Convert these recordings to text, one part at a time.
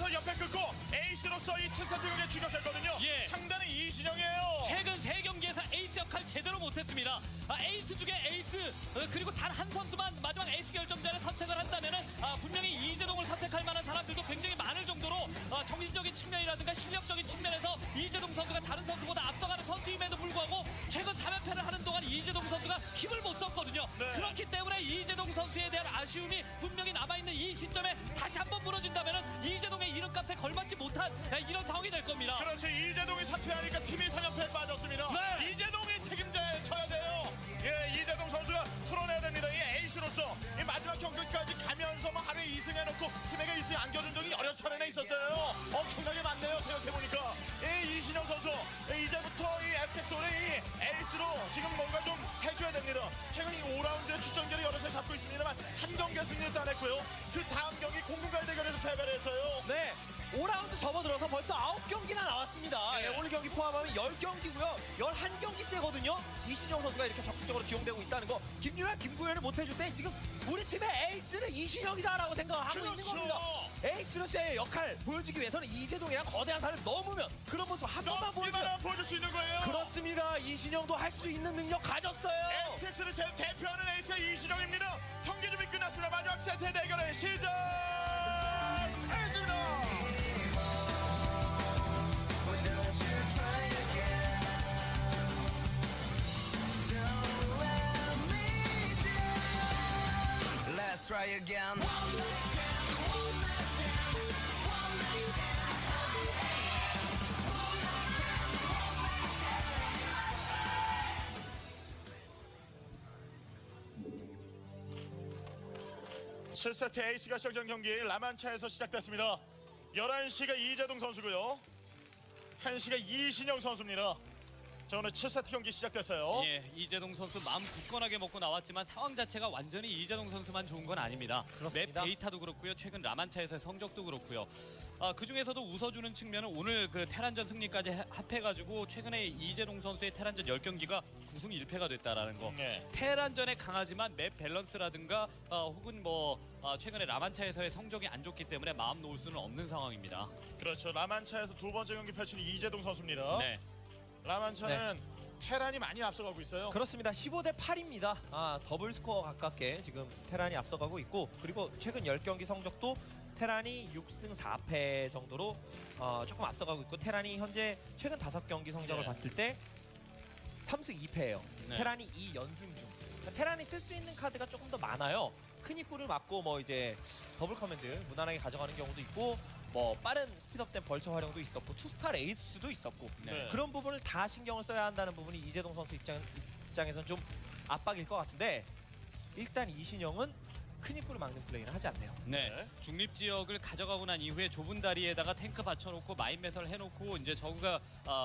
셔틀 옆에 끊고 에이스로서 이 7세트경기에 추격했거든요. 예. 상단은 이신영이에요. 최근 3경기에서 에이스 역할 제대로 못했습니다. 에이스 중에 에이스 그리고 단 한 선수만 마지막 에이스 결정전에 선택을 한다면은 분명히 이재동을 선택할 만한 사람들도 굉장히 많을 정도로 정신적인 측면이라든가 실력적인 측면에서 이재동 선수가 다른 선수보다 앞서가는 선수임에도 불구하고 최근 3연패를 하는 동안 이재동 선수가 힘을 못 썼거든요. 네. 그렇기 때문에 이재동 선수에 대한 아쉬움이 분명히 남아있는 이 시점에 다시 한번 무너진다면은 이재동의 이름값에 걸맞지 못한 이런 상황이 될 겁니다. 그렇지. 이재동이 사퇴하니까 팀이 3연패에 빠졌습니다. 네. 이재동이 책임져야 돼요. 예, 이재동 선수가 풀어내야 됩니다. 이 에이스로서 이 마지막 경기까지 가면서 뭐 하루에 2승 해놓고 팀에게 2승 안겨준 적이 여러 차례나 있었어요. 엄청나게 많네요. 생각해보니까. 이 이신영 선수 이제부터 이 에펙토의 이 에이스로 지금 뭔가 좀 해줘야 됩니다. 최근 이 5라운드의 출전기를 여러 차례 잡고 있습니다만 한 경기에 승리를 따냈고요. 그 다음 경기 공군과의 대결에서 패배를 했어요. 네. 5라운드 접어들어서 벌써 9경기나 나왔습니다. 네. 오늘 경기 포함하면 10경기고요. 11경기째거든요. 이신영 선수가 이렇게 적극적으로 기용되고 있다는 거. 김윤아, 김구현을 못해줄 때 지금 우리 팀의 에이스는 이신영이다라고 생각을 하고 있는 그렇죠. 겁니다. 에이스로서의 역할 보여주기 위해서는 이재동이랑 거대한 산을 넘으면 그런 모습 한 번만 보여줘요. 보여줄 수 있는 거예요. 그렇습니다. 이신영도 할 수 있는 능력 가졌어요. FX를 대표하는 에이스 이신영입니다. 경기 준비 끝났습니다. 마지막 세트 대결의 시작했습니다. Let's try again. 칠 세트 에이스 결정전 경기 라만차에서 시작됐습니다. 11시가 이재동 선수고요. 1시가 이신영 선수입니다. 자, 오늘 7세트 경기 시작됐어요. 예, 이재동 선수 마음 굳건하게 먹고 나왔지만 상황 자체가 완전히 이재동 선수만 좋은 건 아닙니다. 그렇습니다. 맵 데이터도 그렇고요. 최근 라만차에서의 성적도 그렇고요. 그 중에서도 웃어주는 측면은 오늘 그 테란전 승리까지 합해가지고 최근에 이재동 선수의 테란전 10경기가 9승 1패가 됐다라는 거. 네. 테란전에 강하지만 맵 밸런스라든가 혹은 최근에 라만차에서의 성적이 안 좋기 때문에 마음 놓을 수는 없는 상황입니다. 그렇죠. 라만차에서 두 번째 경기 펼치는 이재동 선수입니다. 네. 라만차는 테란이 많이 앞서가고 있어요. 그렇습니다. 15대 8입니다. 더블 스코어 가깝게 지금 테란이 앞서가고 있고, 그리고 최근 10경기 성적도 테란이 6승 4패 정도로 조금 앞서가고 있고, 테란이 현재 최근 5경기 성적을 네. 봤을 때 3승 2패예요. 네. 테란이 2연승 중. 그러니까 테란이 쓸 수 있는 카드가 조금 더 많아요. 큰 입구를 막고 뭐 이제 더블 커맨드 무난하게 가져가는 경우도 있고, 뭐 빠른 스피드업된 벌처 활용도 있었고, 투스타 레이스도 있었고, 네. 그런 부분을 다 신경을 써야 한다는 부분이 이재동 선수 입장에서는 좀 압박일 것 같은데, 일단 이신영은 큰 입구를 막는 플레이는 하지 않네요. 네, 중립 지역을 가져가고 난 이후에 좁은 다리에다가 탱크 받쳐놓고 마인 매설 해놓고 이제 저그가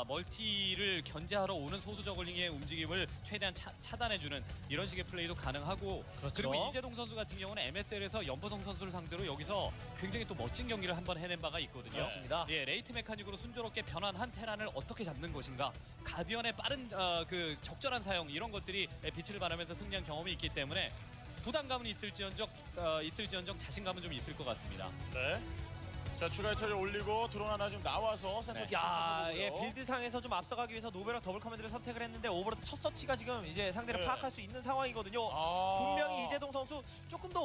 멀티를 견제하러 오는 소수 저글링의 움직임을 최대한 차단해주는 이런 식의 플레이도 가능하고, 그렇죠. 그리고 이재동 선수 같은 경우는 MSL에서 연보성 선수를 상대로 여기서 굉장히 또 멋진 경기를 한번 해낸 바가 있거든요. 그렇습니다. 예, 레이트 메카닉으로 순조롭게 변환한 테란을 어떻게 잡는 것인가, 가디언의 빠른 그 적절한 사용, 이런 것들이 빛을 발하면서 승리한 경험이 있기 때문에 부담감은 있을지언정 자신감은 좀 있을 것 같습니다. 네. 자, 추가 해처리 올리고 드론 하나 지금 나와서 센터 네. 쪽 빌드상에서 좀 앞서가기 위해서 노베락 더블 커맨드를 선택을 했는데, 오버로드 첫 서치가 지금 이제 상대를 네. 파악할 수 있는 상황이거든요. 분명히 이재동 선수 조금 더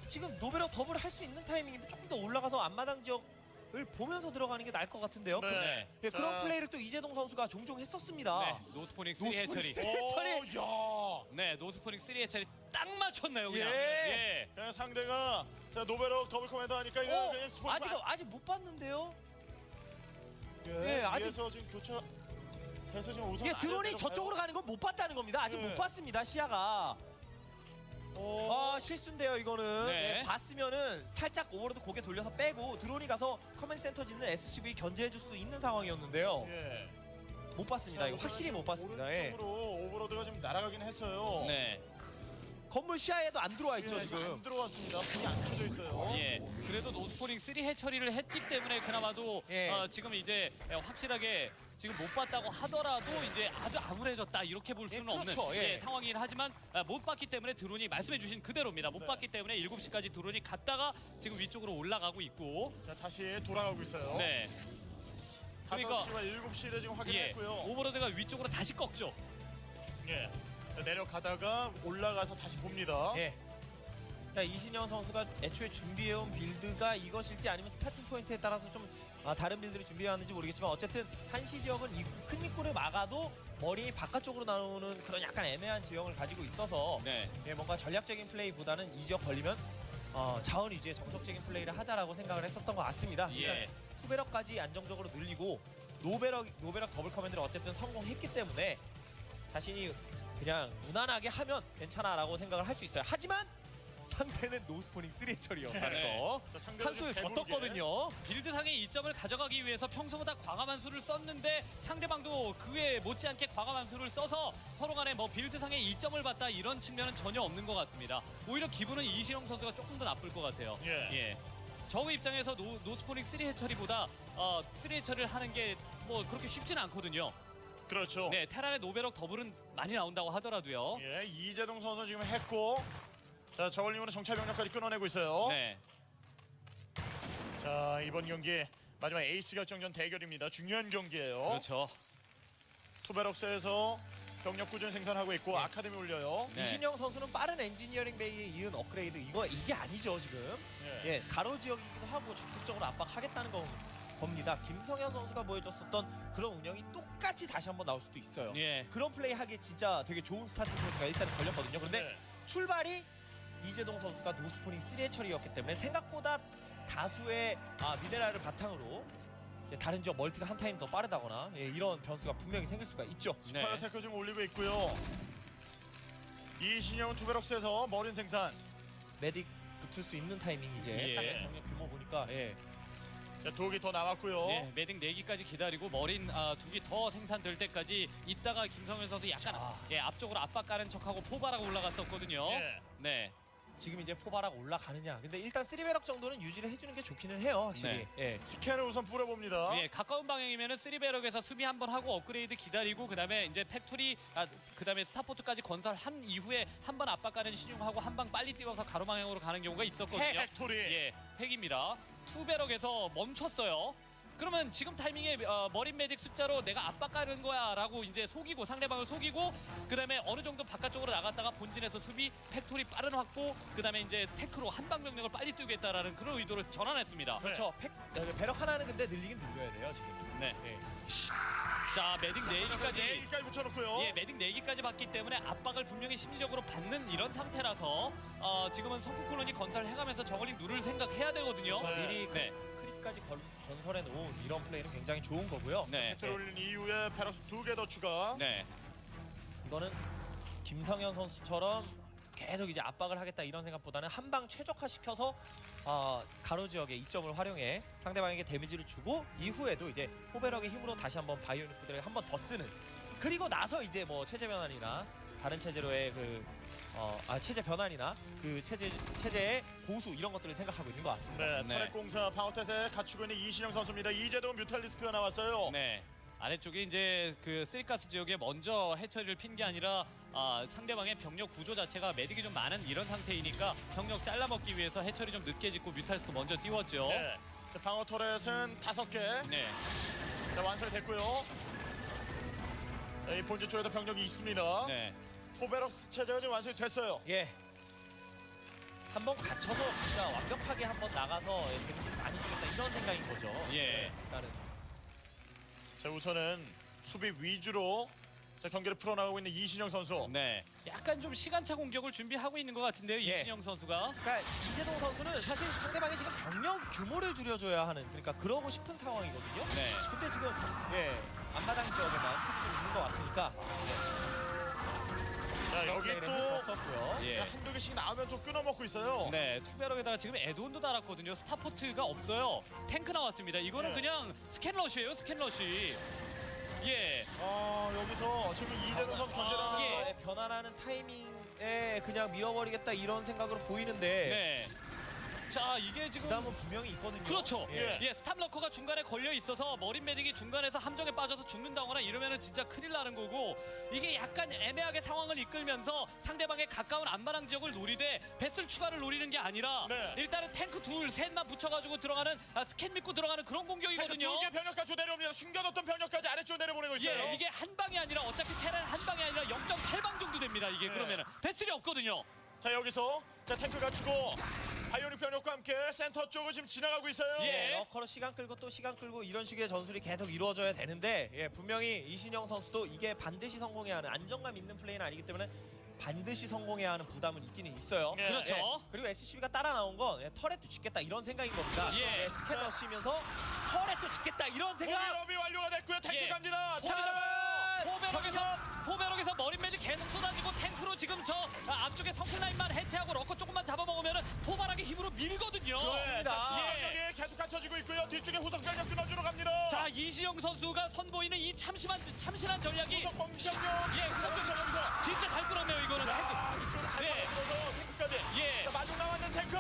지금 노베락 더블을 할 수 있는 타이밍인데 조금 더 올라가서 앞마당 지역을 보면서 들어가는 게 나을 것 같은데요. 네. 예, 자. 그런 플레이를 또 이재동 선수가 종종 했었습니다. 네, 노스포닉 3 해처리. 해처리. 야. 네, 노스포닉 3 해처리 딱 맞췄나요, 그냥. 예. 그냥 상대가 자, 노베럭 더블 커맨더 하니까 이거 그냥 스포츠 아직 못 봤는데요. 예, 아직 위에서 지금 교차 돼서 지금 우선 이게 드론이 저쪽으로 가는 건 못 봤다는 겁니다. 아직 네. 못 봤습니다. 시야가. 실수인데요 이거는. 네. 봤으면은 살짝 오버로드 고개 돌려서 빼고 드론이 가서 커맨드 센터 짓는 SCV 견제해줄 수도 있는 상황이었는데요. 예. 못 봤습니다. 이거 확실히 못 봤습니다. 예. 오른쪽으로 오버로드가 지금 날아가긴 했어요. 네. 건물 시야에도 안 들어와 있죠 예, 지금. 안 들어왔습니다. 불이 안 켜져 있어요. 예, 그래도 노스포링 3 해처리를 했기 때문에 그나마도 예. 지금 이제 확실하게 지금 못 봤다고 하더라도 이제 아주 암울해졌다 이렇게 볼 수는 그렇죠. 없는 예. 상황이긴 하지만 못 봤기 때문에 드론이 말씀해주신 그대로입니다. 못 네. 봤기 때문에 7시까지 드론이 갔다가 지금 위쪽으로 올라가고 있고 자, 다시 돌아가고 있어요. 네. 그러니까 5시와 7시를 지금 예, 확인했고요. 오버로드가 위쪽으로 다시 꺾죠. 예. 자, 내려가다가 올라가서 다시 봅니다. 예. 자, 이신영 선수가 애초에 준비해온 빌드가 이것일지 아니면 스타팅 포인트에 따라서 좀 다른 빌드를 준비해왔는지 모르겠지만 어쨌든 한시 지역은 큰 입구를 막아도 머리 바깥쪽으로 나오는 그런 약간 애매한 지형을 가지고 있어서 네. 예, 뭔가 전략적인 플레이보다는 이 지역 걸리면 자원 위주의 정석적인 플레이를 하자라고 생각을 했었던 것 같습니다. 예. 일단 투베럭까지 안정적으로 늘리고 노베럭 더블 커맨드를 어쨌든 성공했기 때문에 자신이 그냥 무난하게 하면 괜찮아라고 생각을 할 수 있어요. 하지만 상대는 노스포닝 3의 처리였다는 네. 거. 자, 상대로 한술 지금 더 배부르게. 떴거든요. 빌드상의 이점을 가져가기 위해서 평소보다 과감한 수를 썼는데 상대방도 그에 못지않게 과감한 수를 써서 서로 간에 뭐 빌드상의 이점을 봤다 이런 측면은 전혀 없는 것 같습니다. 오히려 기분은 이신영 선수가 조금 더 나쁠 것 같아요. 예. 저 입장에서 노스포닝 3 해처리보다 3 해처리를 하는 게 뭐 그렇게 쉽지는 않거든요. 그렇죠. 네, 테란의 노베럭 더블은 많이 나온다고 하더라도요. 예, 이재동 선수 지금 했고, 자, 저울링으로 정찰 병력까지 끊어내고 있어요. 네. 자, 이번 경기 마지막 에이스 결정전 대결입니다. 중요한 경기예요. 그렇죠. 투베럭스에서 병력 꾸준히 생산하고 있고 아카데미 올려요. 네. 이신영 선수는 빠른 엔지니어링 베이에 이은 업그레이드 이게 아니죠 지금. 예, 가로 지역이기도 하고 적극적으로 압박하겠다는 겁니다. 김성현 선수가 보여줬었던 그런 운영이 똑같이 다시 한번 나올 수도 있어요. 예. 그런 플레이 하기에 진짜 되게 좋은 스타팅 포인트가 일단 걸렸거든요. 그런데 네. 출발이 이재동 선수가 노스포닝 3의 처리였기 때문에 생각보다 다수의 미네랄을 바탕으로 이제 다른 지역 멀티가 한 타임 더 빠르다거나 이런 변수가 분명히 생길 수가 있죠. 스파이어 테크 지금 올리고 있고요. 이신영은 투베럭스에서 머린 생산. 메딕 붙을 수 있는 타이밍 이제 예. 딱 병력 규모 보니까 자, 2개 더 나왔고요. 네, 매딩 4기까지 기다리고 머린 2기 더 생산될 때까지 있다가 김성현 선수 약간 앞쪽으로 압박 가는 척하고 포바라가 올라갔었거든요. 예. 네. 지금 이제 포바락 올라가느냐. 근데 일단 3배럭 정도는 유지를 해주는 게 좋기는 해요, 확실히. 네. 스캔을 우선 뿌려봅니다. 예, 가까운 방향이면은 3배럭에서 수비 한번 하고 업그레이드 기다리고 그다음에 이제 팩토리 그다음에 스타포트까지 건설한 이후에 한 번 압박 가는 신용하고 한 방 빨리 뛰어서 가로 방향으로 가는 경우가 있었거든요. 팩토리. 예, 팩입니다. 투배럭에서 멈췄어요. 그러면 지금 타이밍에 머린 매직 숫자로 내가 압박 가는 거야 라고 이제 속이고 상대방을 속이고 그 다음에 어느 정도 바깥쪽으로 나갔다가 본진에서 수비 팩토리 빠른 확보 그 다음에 이제 테크로 한방 병력을 빨리 뛰겠다라는 그런 의도를 전환했습니다. 그렇죠. 배럭 하나는 근데 늘리긴 늘려야 돼요, 지금. 네. 자, 매딩 4기까지 4개까지 붙여놓고요. 예, 매딩 4기까지 받기 때문에 압박을 분명히 심리적으로 받는 이런 상태라서 지금은 성큼 콜로니 건설해가면서 저글링 누를 생각해야 되거든요. 네. 미리 네. 크립까지 건설해 놓은 이런 플레이는 굉장히 좋은 거고요. 네. 팩토리 올린 이후에 페럭스 2개 더 추가. 네. 이거는 김성현 선수처럼 계속 이제 압박을 하겠다 이런 생각보다는 한 방 최적화시켜서 가로 지역의 이점을 활용해 상대방에게 데미지를 주고 이후에도 이제 포베럭의 힘으로 다시 한번 바이오닉들을 한 번 더 쓰는 그리고 나서 이제 뭐 체제 변환이나 다른 체제로의 체제 변환이나 그 체제의 고수 이런 것들을 생각하고 있는 것 같습니다. 네, 네. 터렛 공사 방어태세 갖추고 있는 이신영 선수입니다. 이재동 뮤탈리스크가 나왔어요. 네. 아래쪽에 이제 그 쓰리가스 지역에 먼저 해처리를 핀 게 아니라 상대방의 병력 구조 자체가 매딕이 좀 많은 이런 상태이니까 병력 잘라먹기 위해서 해처리 좀 늦게 짓고 뮤탈리스크 먼저 띄웠죠. 네. 자, 방어 터렛은 5개. 네. 자, 완성이 됐고요. 자, 이 본진 쪽에도 병력이 있습니다. 네. 포베럭스 체제가 지금 완성이 됐어요. 예. 한번 갇혀서 진짜 완벽하게 한번 나가서 데미지를 많이 주겠다 이런 생각인 거죠. 예. 일단은 자, 우선은 수비 위주로 자, 경기를 풀어나가고 있는 이신영 선수. 네. 약간 좀 시간차 공격을 준비하고 있는 것 같은데요, 예. 이신영 선수가. 그러니까 이재동 선수는 사실 상대방이 지금 병력 규모를 줄여줘야 하는 그러니까 그러고 싶은 상황이거든요. 네. 근데 지금 앞마당 지역에만 틈이 좀 있는 것 같으니까 자, 여기 플레이를 또 해줬었고요. 예. 한두 개씩 나오면 또 끊어먹고 있어요. 네, 투베럭에다가 지금 에드온도 달았거든요. 스타포트가 없어요. 탱크 나왔습니다. 이거는 네. 그냥 스캔러시예요, 스캔러시. 예. 여기서 지금 이재동 선수 견제를 하면서 예. 변환하는 타이밍에 그냥 밀어버리겠다 이런 생각으로 보이는데 네. 자, 이게 지금 부담은 분명히 있거든요. 그렇죠. 예. 예, 스탑러커가 중간에 걸려 있어서 머린 메딕이 중간에서 함정에 빠져서 죽는다거나 이러면은 진짜 큰일 나는 거고, 이게 약간 애매하게 상황을 이끌면서 상대방의 가까운 안마랑 지역을 노리되 베슬 추가를 노리는 게 아니라 네. 일단은 탱크 둘, 셋만 붙여가지고 들어가는 스캔 믿고 들어가는 그런 공격이거든요. 두개 병력까지 내려옵니다. 숨겨뒀던 병력까지 아래쪽 내려보내고 있어요. 예, 이게 한 방이 아니라 어차피 테란 한 방이 아니라 0.8방 정도 됩니다. 이게 네. 그러면은 베슬이 없거든요. 자, 여기서 자 탱크 갖추고 바이오닉 병력과 함께 센터 쪽을 지금 지나가고 있어요. 예. 러커로 시간 끌고 또 시간 끌고 이런 식의 전술이 계속 이루어져야 되는데 분명히 이신영 선수도 이게 반드시 성공해야 하는 안정감 있는 플레이는 아니기 때문에 반드시 성공해야 하는 부담은 있기는 있어요. 예. 그렇죠. 그리고 SCB가 따라 나온 건 터렛도 짓겠다 이런 생각인 겁니다. 예. 스캐너 쓰면서 터렛도 짓겠다 이런 생각. 공일업이 완료가 됐고요. 탱크 예. 갑니다. 자리 잡아요. 포베럭에서 머린 매직 계속 쏟아지고 탱크로 지금 저 앞쪽에 성큰 라인만 해체하고 러커 조금만 잡아먹으면 포바락의 힘으로 밀거든요. 네, 자, 지금 예. 병력이 계속 갖춰지고 있고요. 뒤쪽에 후속 병력 끊어주러 갑니다. 자, 이시영 선수가 선보이는 이 참신한 전략이 후속 공격력. 공격력 진짜 잘 끌었네요. 이거는 탱크. 이쪽으로 잘 예. 끌어서 탱크까지. 예. 자, 마중 나왔는 탱크.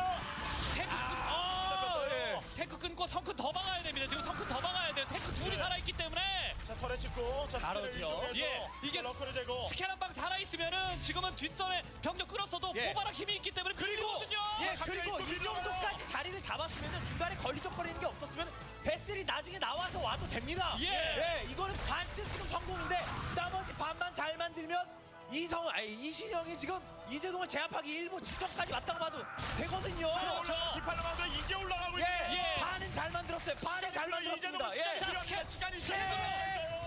탱크 끊고 성큰 더 막아야 됩니다. 지금 성큰 더 막아야 돼요. 탱크 둘이 네. 살아있기 때문에 자, 털에 찍고 자, 바로죠. 예, 이게 러커를 제거. 스캔 한 방 살아있으면은 지금은 뒷선에 병력 끌었어도 예. 포바락 힘이 있기 때문에 밀리거든요. 그리고 이 정도까지 자리를 잡았으면 중간에 걸리적거리는 게 없었으면 베슬이 나중에 나와서 와도 됩니다. 예. 이거는 반쯤 지금 성공인데 나머지 반만 잘 만들면 이신영이 지금 이재동을 제압하기 일부 직전까지 왔다고 봐도 되거든요. 그렇죠. 디팔로만도 이제 올라가고 예, 있네. 반은 잘 만들었어요. 반은 잘 만들었습니다. 시간이 자, 필요합니다. 시간이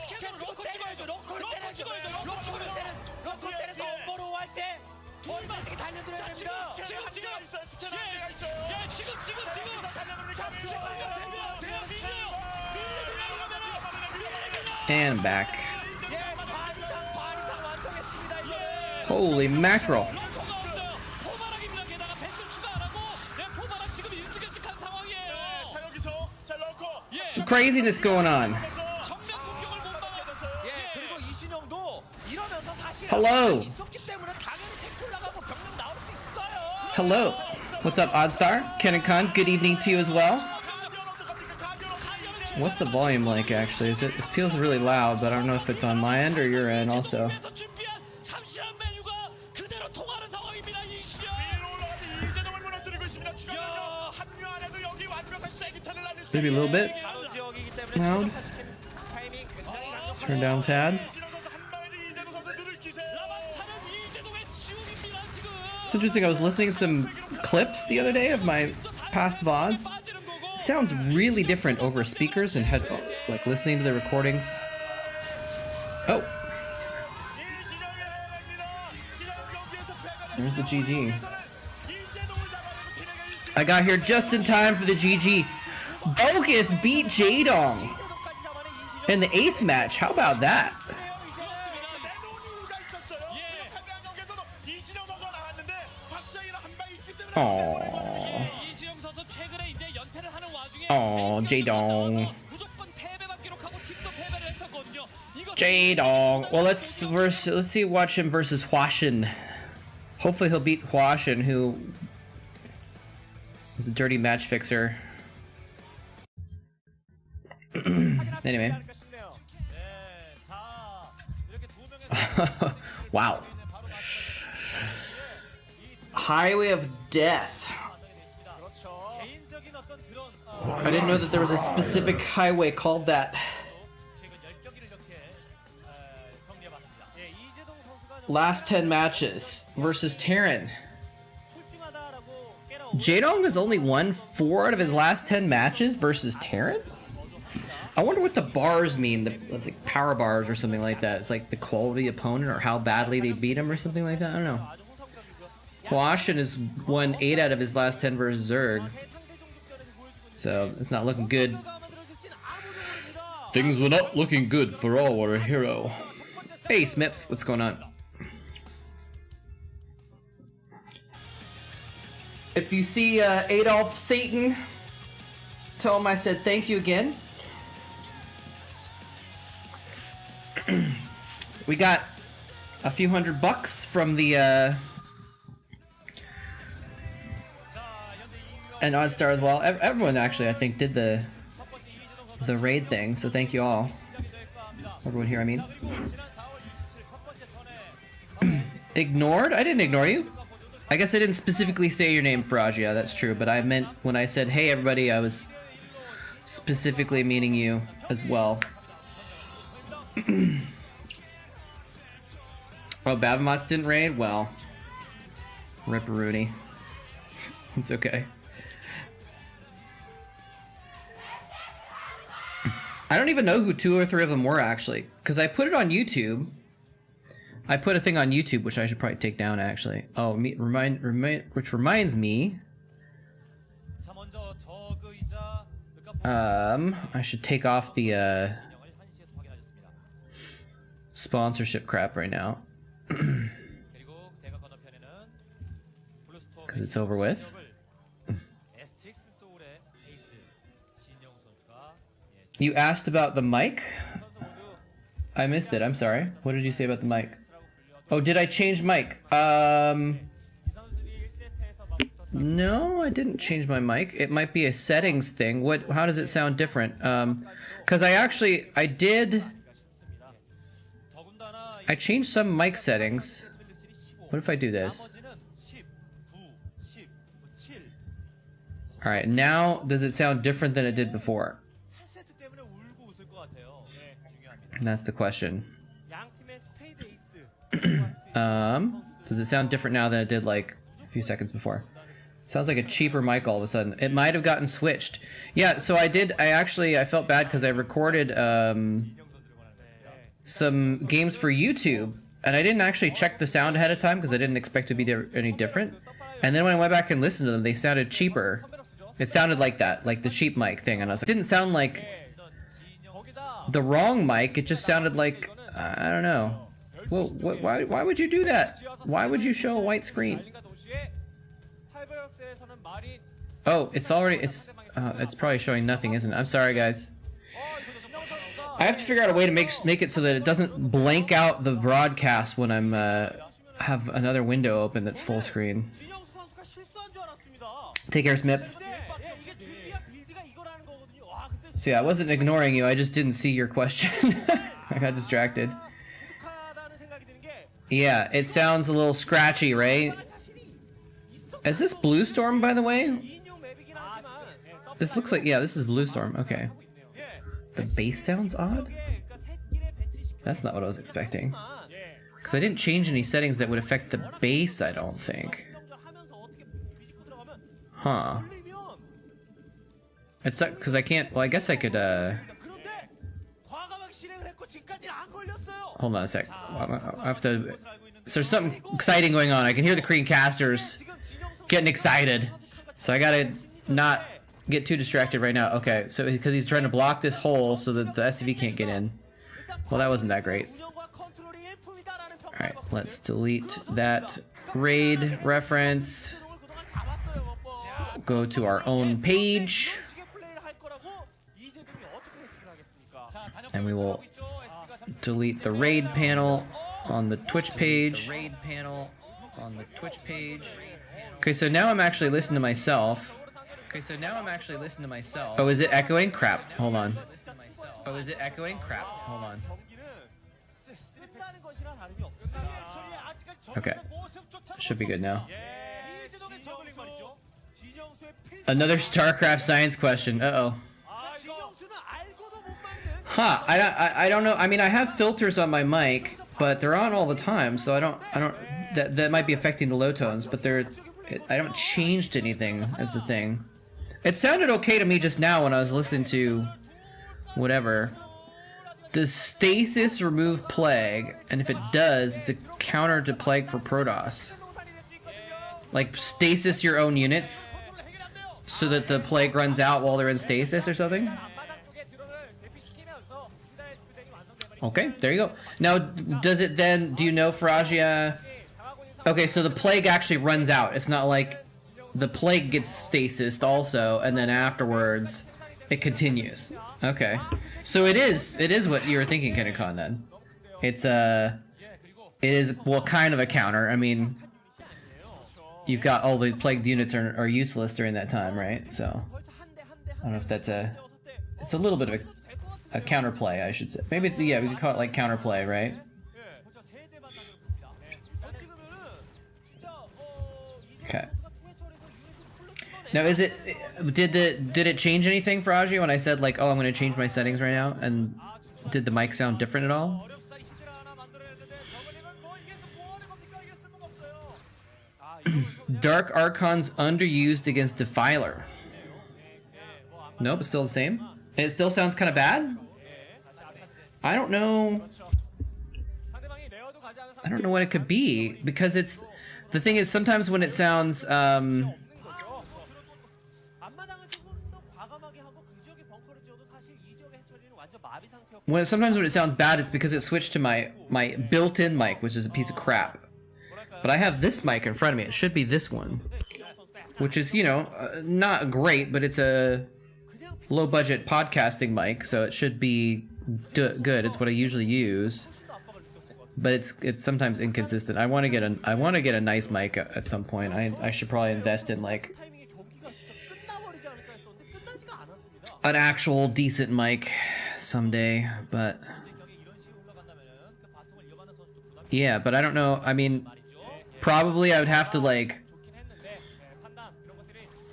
스캔으로 러커 찍어야죠. 러커를 러커 때려야죠. 찍어야죠. 러커 때려서 엄버로 할 때 머리만들게 달려들어야 됩니다. 지금 한계가 있어요. 스캔 한계가 있어요. 예, 지금 And back. 예, 반 이상 완성했습니다. 이거는. Holy mackerel. 러커가 없어요. 포바락입니다. 게다가 패스 추가 안 하고 포바락 지금 일찍한 상황이에요. 자, 여기서 자, 러커. 예. Some craziness going on. 정면 공격을 못 막아. 예, 그리고 이신영도 이러면서 사실 Hello. 있었기 때문에 당연히 탱크 올라가고 병력 나올 수 있어요. Hello. What's up, Oddstar? Kennan Khan, good evening to you as well. What's the volume like, actually? It feels really loud, but I don't know if it's on my end or your end also. 준비한 참신한 메뉴가 그대로 통하는 상황입니다. 이시영. 위로 올라가서 이재동을 무너뜨리고 있습니다. 추가 병력 합류 안 해도 여기 완벽한 쐐기탄을 날릴 수 Maybe a little bit. 가로 지역이기 때문에 Loud. 최적화시키는 타이밍 굉장히 강력합니다. Turn down tad. 이진영 선수 한 방에 이재동 선수 눈을 기세. 라반차는 이재동의 지옥입니다. 지금. It's interesting, I was listening to some clips the other day of my past VODs. It sounds really different over speakers and headphones, like listening to the recordings. Oh, 이진영의 해냅니다. 지난 경기에서 패배를 there's the GG. 이재동을 잡아내고 팀에게 일승. I got here just in time for the GG. Bogus beat Jadong 이재동까지 잡아낸 이신영. in the ace match. How about that? 내놓은 이유가 있었어요. 예. 패배한 경기에서도 이진영 선수가 나왔는데 박정희랑 한 방이 있기 때문에 Aww. 이시영 선수 최근에 이제 연패를 하는 와중에 Jadong. 무조건 패배만 기록하고 팀도 패배를 했었거든요. Jadong. Well, let's see. Watch him versus Huashin. Hopefully, he'll beat Huashin, who is a dirty match fixer. Anyway. 네, 자, 이렇게 두 명의 Wow. Highway of Death. 그렇죠. 개인적인 어떤 그런 I didn't know that there was a specific highway called that. 최근 10경기를 이렇게 정리해봤습니다. 예, 이재동 선수가 Last 10 matches versus Terran. 출중하다라고 깨라. Jadong has only won 4 out of his last 10 matches versus Terran? I wonder what the bars mean. It's like power bars or something like that. It's like the quality opponent or how badly they beat him or something like that. I don't know. 아주 호성적이고요. Huashin has won 8 out of his last 10 versus Zerg. 상대 종족전에서 보여주고 있는 So it's not looking good. 결과가 만들어질진 아무도 모릅니다. Things were not looking good for our hero. Hey Smith, what's going on? If you see Adolf Satan, tell him I said thank you again. We got a few $100 from the And OddsStar as well. Everyone actually, I think, did the raid thing. So thank you all. Everyone here, I mean. Ignored? I didn't ignore you. I guess I didn't specifically say your name, Faragia. That's true. But I meant when I said, hey, everybody, I was specifically meaning you as well. Oh, Babamots didn't raid? Well, rip-a-rooney. It's okay. I don't even know who 2 or 3 of them were, actually. Because I put it on YouTube. I put a thing on YouTube, which I should probably take down, actually. Oh, which reminds me... I should take off the, sponsorship crap right now. Because it's over with. You asked about the mic? I missed it, I'm sorry. What did you say about the mic? Oh, did I change mic? No, I didn't change my mic. It might be a settings thing. How does it sound different? Because I changed some mic settings. What if I do this? Alright, now does it sound different than it did before? That's the question. Does it sound different now than it did like a few seconds before? Sounds like a cheaper mic all of a sudden. It might have gotten switched. Yeah, so I felt bad because I recorded some games for YouTube, and I didn't actually check the sound ahead of time because I didn't expect to be any different. And then when I went back and listened to them, they sounded cheaper. It sounded like that, like the cheap mic thing, and I was like, it didn't sound like the wrong mic, it just sounded like, I don't know. Well, why would you do that? Why would you show a white screen? Oh, it's probably showing nothing, isn't it? I'm sorry, guys. I have to figure out a way to make it so that it doesn't blank out the broadcast when I'm have another window open that's full screen. Take care, Smith. So yeah, I wasn't ignoring you, I just didn't see your question. I got distracted. Yeah, it sounds a little scratchy, right? Is this Blue Storm, by the way? This looks like, yeah, this is Blue Storm, okay. The bass sounds odd? That's not what I was expecting. Because I didn't change any settings that would affect the bass, I don't think. Huh. It's because I can't, well, I guess I could, hold on a sec. I have to, so there's something exciting going on. I can hear the Korean casters getting excited. So I gotta not get too distracted right now. Okay, so because he's trying to block this hole so that the SCV can't get in. Well, that wasn't that great. Alright, let's delete that raid reference. Go to our own page. And we will delete the raid panel on the Twitch page. Okay, so now I'm actually listening to myself. Oh, is it echoing? Crap. Hold on. Okay. Should be good now. Another Starcraft science question. Uh-oh. Huh, I don't know. I mean, I have filters on my mic, but they're on all the time, so I don't that might be affecting the low tones, but I haven't changed anything as the thing. It sounded okay to me just now when I was listening to whatever. Does stasis remove plague? And if it does, it's a counter to plague for Protoss. Like stasis your own units so that the plague runs out while they're in stasis or something? Okay, there you go. Now, does it then, do you know, Faragia? Okay, so the plague actually runs out. It's not like the plague gets stasis also, and then afterwards it continues. Okay. So it is what you were thinking, Kinikon, then. It is, well, kind of a counter. I mean, you've got all the plagued units are useless during that time, right? So I don't know if that's it's a little bit of a counterplay, I should say. Maybe it's, yeah, we could call it like counterplay, right? Okay. Now, is it did it change anything for Aji when I said like, oh, I'm going to change my settings right now, and did the mic sound different at all? Dark Archon's underused against Defiler. Nope, it's still the same. And it still sounds kind of bad. I don't know. I don't know what it could be, because it's the thing is sometimes when it sounds sometimes when it sounds bad, it's because it switched to my built-in mic, which is a piece of crap. But I have this mic in front of me. It should be this one, which is, you know, not great, but it's a low-budget podcasting mic, so it should be good. It's what I usually use, but it's sometimes inconsistent. I want to get a nice mic at some point. I should probably invest in like an actual decent mic someday, but yeah, but I don't know. I mean, probably I would have to like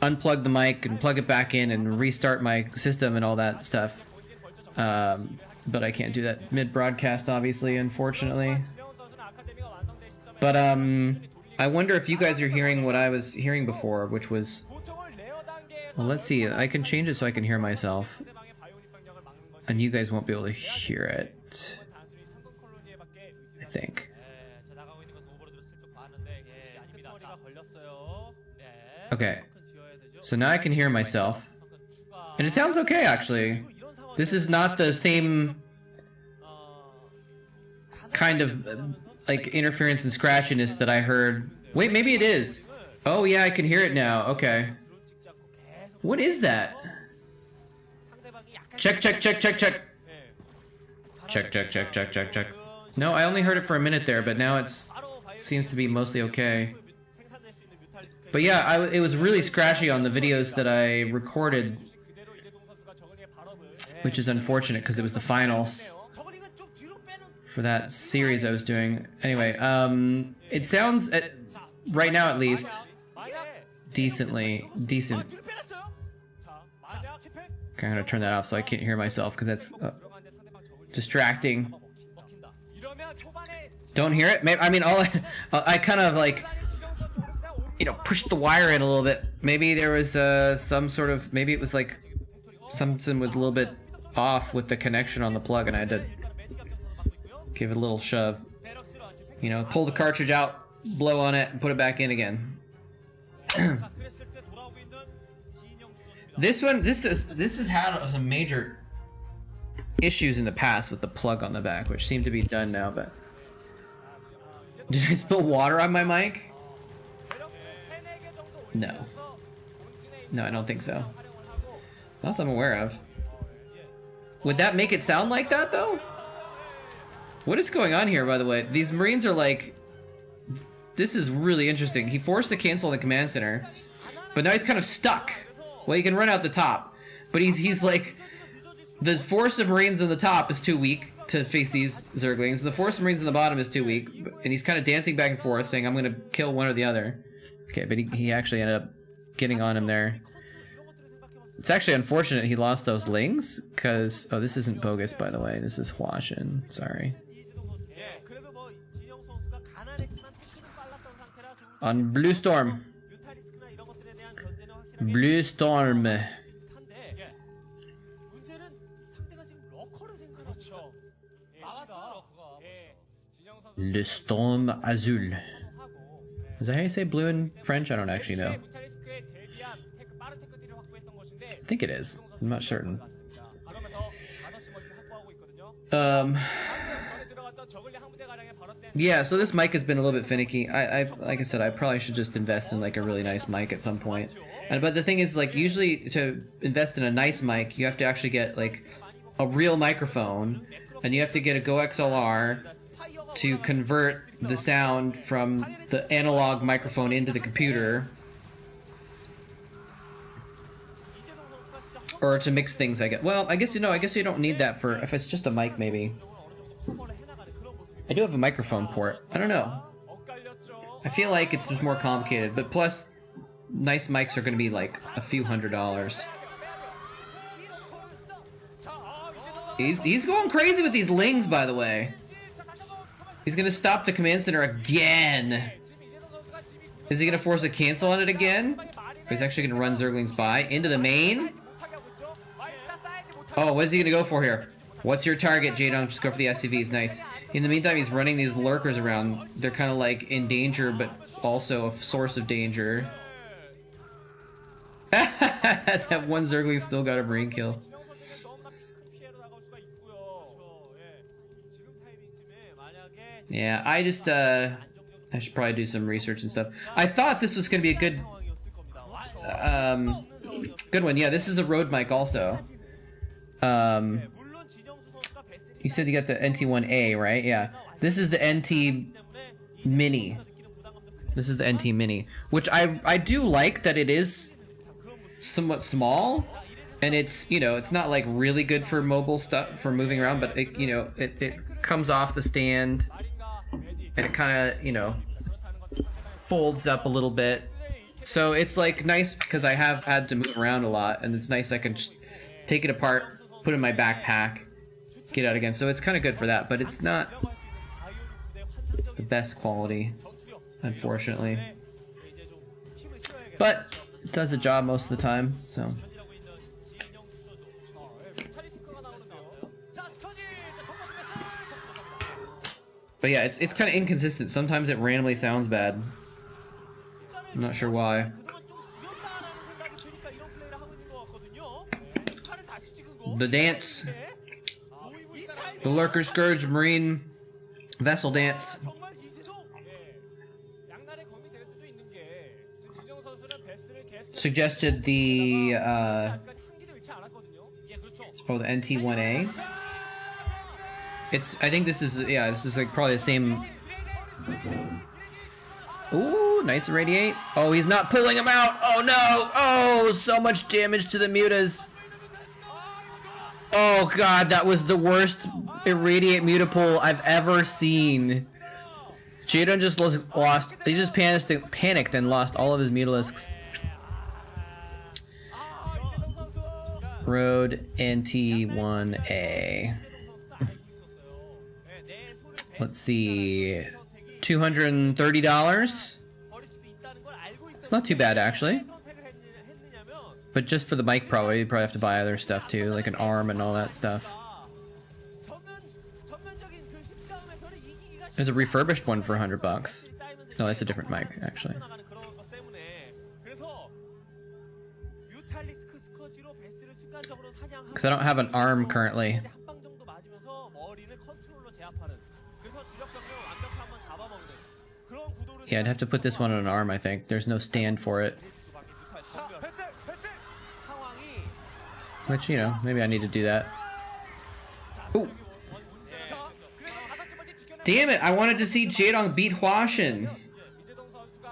unplug the mic and plug it back in and restart my system and all that stuff. But I can't do that mid-broadcast, obviously, unfortunately. But I wonder if you guys are hearing what I was hearing before, which was, well, let's see. I can change it so I can hear myself, and you guys won't be able to hear it, I think. Okay, so now I can hear myself, and it sounds okay, actually. This is not the same kind of like interference and scratchiness that I heard. Wait, maybe it is. Oh yeah, I can hear it now. Okay. What is that? Check, check, check, check, check. Check, check, check, check, check, check. No, I only heard it for a minute there, but now it's seems to be mostly okay. But yeah, it was really scratchy on the videos that I recorded, which is unfortunate because it was the finals for that series I was doing. Anyway, it sounds, right now at least, decent. Okay, I'm gonna turn that off so I can't hear myself because that's distracting. Don't hear it? Maybe, I mean, I kind of like, you know, pushed the wire in a little bit. Maybe there was some sort of, maybe it was like something was a little bit off with the connection on the plug, and I had to give it a little shove. You know, pull the cartridge out, blow on it, and put it back in again. This has had some major issues in the past with the plug on the back, which seem to be done now, but... Did I spill water on my mic? No. No, I don't think so. Not that I'm aware of. Would that make it sound like that, though? What is going on here, by the way? These Marines are like... This is really interesting. He forced to cancel the command center, but now he's kind of stuck. Well, he can run out the top, but he's like... The force of Marines on the top is too weak to face these Zerglings. The force of Marines on the bottom is too weak, and he's kind of dancing back and forth, saying, I'm gonna kill one or the other. Okay, but he actually ended up getting on him there. It's actually unfortunate he lost those lings, because... Oh, this isn't bogus, by the way. This is Huashin. Sorry. On Blue Storm. Blue Storm. Le Storm Azul. Is that how you say blue in French? I don't actually know. I think it is. I'm not certain. Yeah, so this mic has been a little bit finicky. Like I said, I probably should just invest in like a really nice mic at some point. But the thing is, like, usually to invest in a nice mic, you have to actually get like a real microphone, and you have to get a Go XLR, to convert the sound from the analog microphone into the computer. Or to mix things, I guess. Well, I guess, I guess you don't need that for, if it's just a mic, maybe. I do have a microphone port. I don't know. I feel like it's just more complicated, but plus, nice mics are going to be like a few $100s. He's going crazy with these lings, by the way. He's going to stop the command center again. Is he going to force a cancel on it again? He's actually going to run Zerglings by. Into the main. Oh, what is he going to go for here? What's your target, J-Dunk? Just go for the SCVs. Nice. In the meantime, he's running these lurkers around. They're kind of like in danger, but also a source of danger. That one Zergling still got a brain kill. Yeah, I just, I should probably do some research and stuff. I thought this was going to be a good, good one. Yeah, this is a Rode mic also. You said you got the NT1A, right? Yeah. This is the NT Mini. This is the NT Mini, which I do like that it is somewhat small, and it's, it's not like really good for mobile stuff, for moving around, but it, it comes off the stand, and it kind of, folds up a little bit. So it's like nice because I have had to move around a lot, and it's nice I can just take it apart, put it in my backpack, get out again. So it's kind of good for that, but it's not the best quality, unfortunately. But it does the job most of the time, so. But yeah, it's kind of inconsistent. Sometimes it randomly sounds bad. I'm not sure why. The dance. The Lurker Scourge Marine Vessel Dance. Suggested the, the NT1A. I think this is, yeah, this is like probably the same. Ooh, nice irradiate. Oh, he's not pulling him out. Oh no. Oh, so much damage to the mutas. Oh god, that was the worst irradiate mutapole I've ever seen. Jadon just lost, he just panicked and lost all of his mutalisks. Road NT1A. Let's see, $230. It's not too bad actually. But just for the mic, probably you probably have to buy other stuff too, like an arm and all that stuff. There's a refurbished one for $100. No, that's a different mic actually. Because I don't have an arm currently. Yeah, I'd have to put this one on an arm, I think. There's no stand for it. Which, maybe I need to do that. Ooh. Damn it, I wanted to see Jaedong beat Huashin.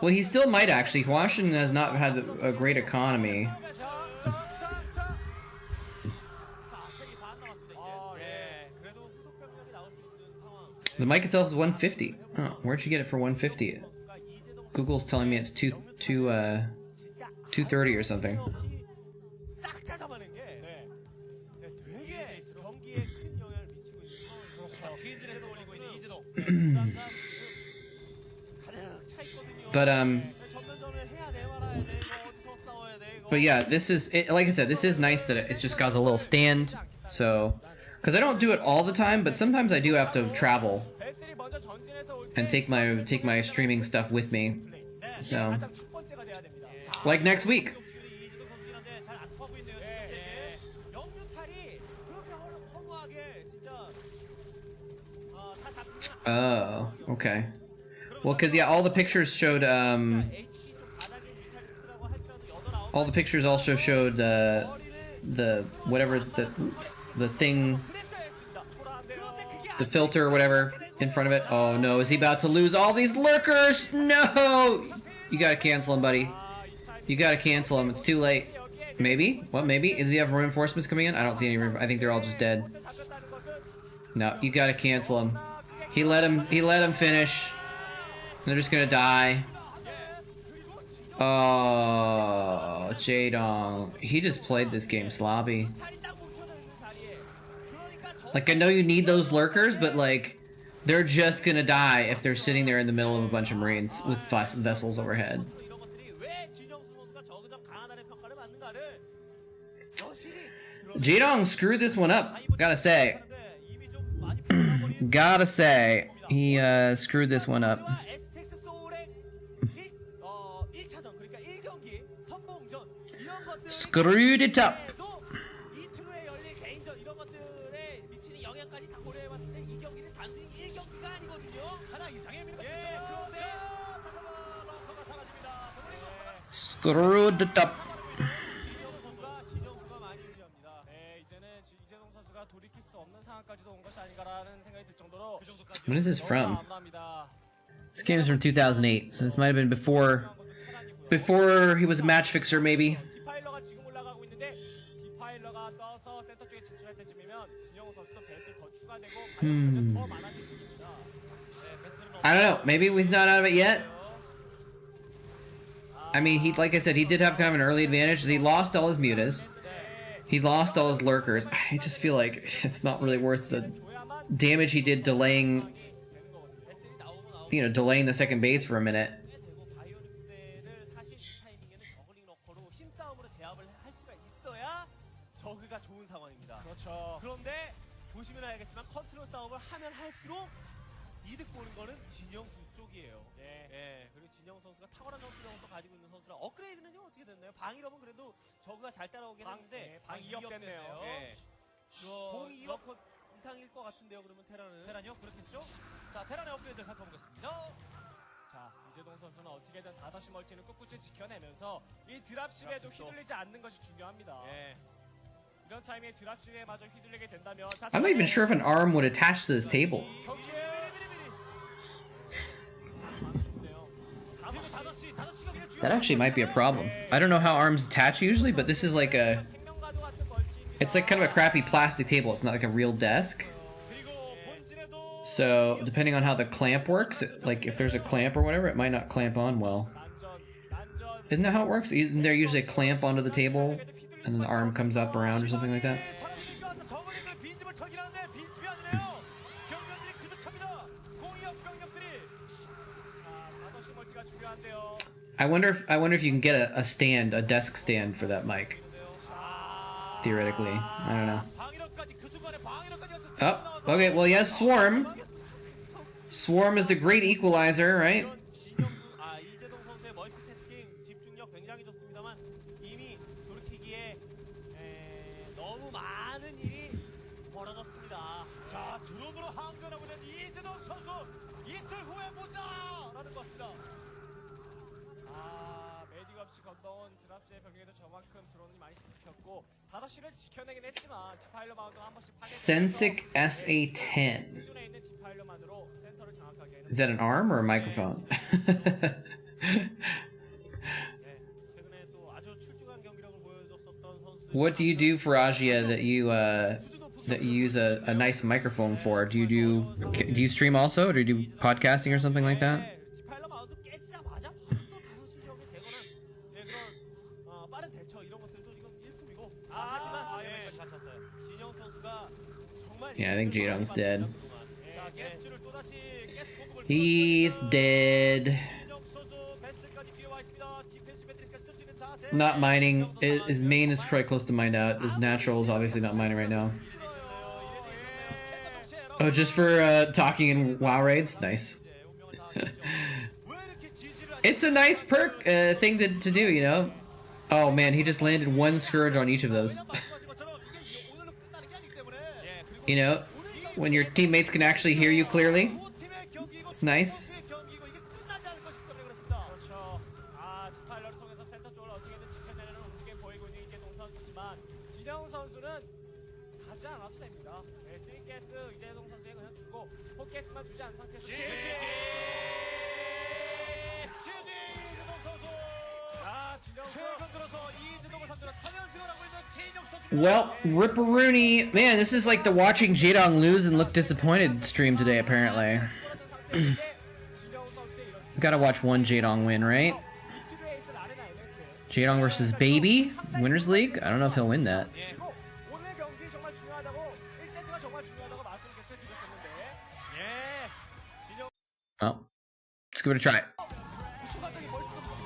Well, he still might actually. Huashin has not had a great economy. The mic itself is 150. Oh, where'd you get it for 150? Google's telling me it's 230 or something. But yeah, this is it, like I said, this is nice that it just got a little stand. So, because I don't do it all the time, but sometimes I do have to travel and take my streaming stuff with me. So, like next week. Oh, okay. Well, because yeah, all the pictures showed all the pictures also showed the whatever the thing, the filter or whatever in front of it. Oh no, is he about to lose all these lurkers? No! You gotta cancel him, buddy. You gotta cancel him. It's too late. Maybe? What, maybe? Is he have reinforcements coming in? I don't see any I think they're all just dead. No, you gotta cancel him. He let him finish. They're just gonna die. Oh, Jaedong. He just played this game sloppy. Like, I know you need those lurkers, but like, they're just gonna die if they're sitting there in the middle of a bunch of Marines with vessels overhead. Jaedong screwed this one up, gotta say. Gotta say, he screwed this one up. Screwed it up. Screwed it up. When is this from? This game is from 2008, so this might have been before he was a match fixer, maybe. I don't know. Maybe he's not out of it yet. I mean, he, like I said, he did have kind of an early advantage. He lost all his mutas. He lost all his lurkers. I just feel like it's not really worth the damage he did delaying, you know, delaying the second base for a minute. 방위력은 그래도 저그가 잘 따라오긴 했는데 방위력됐네요. 공이력 이상일 것 같은데요. 그러면 테란이요? 그렇겠죠? 자, 테란의 업그레이드 살펴보겠습니다. 자, 이재동 선수는 어떻게든 5시 멀티는 꿋꿋이 지켜내면서 이 드랍십에도 휘둘리지 않는 것이 중요합니다. 이런 타이밍에 드랍십에 마저 휘둘리게 된다면 I'm not even sure if an arm would attach to this table. That actually might be a problem. I don't know how arms attach usually, but this is like a... It's like kind of a crappy plastic table. It's not like a real desk. So, depending on how the clamp works, like if there's a clamp or whatever, it might not clamp on well. Isn't that how it works? Isn't there usually a clamp onto the table, and then the arm comes up around or something like that? I wonder if you can get a stand, a desk stand for that mic. Theoretically, I don't know. Oh, okay. Well, he has Swarm. Swarm is the great equalizer, right? Sensic SA-10. Is that an arm or a microphone? What do you do for Agia that you use a nice microphone for? Do you stream also, or do you do podcasting or something like that? Yeah, I think Jaedong's dead. He's dead. Not mining. His main is probably close to mined out. His natural is obviously not mining right now. Oh, just for talking in WoW raids? Nice. It's a nice perk thing to do, you know? Oh man, he just landed one Scourge on each of those. You know, when your teammates can actually hear you clearly. It's nice. 주지 않아도 됩니다. 네, 3가스 이재동 선수에 그냥 주고 4가스만 주지 않은 상태에서 지지 이재동 선수. 아, 진영 최근 들어서 이재동을 상대로 3연승을 하고 있는 진영 선수. Well, Ripperoonie, man, this is like the watching Jadong lose and look disappointed stream today, apparently. 진영 선수의 이런 Gotta watch one Jadong win, right? 치료 에이스 아레나 MS. Jadong versus Baby? Winners League? I don't know if he'll win that. 그리고 오늘 경기 정말 중요하다고 1세트가 정말 중요하다고 말씀을 계속 드렸었는데 예. 진영 Oh, let's give it a try.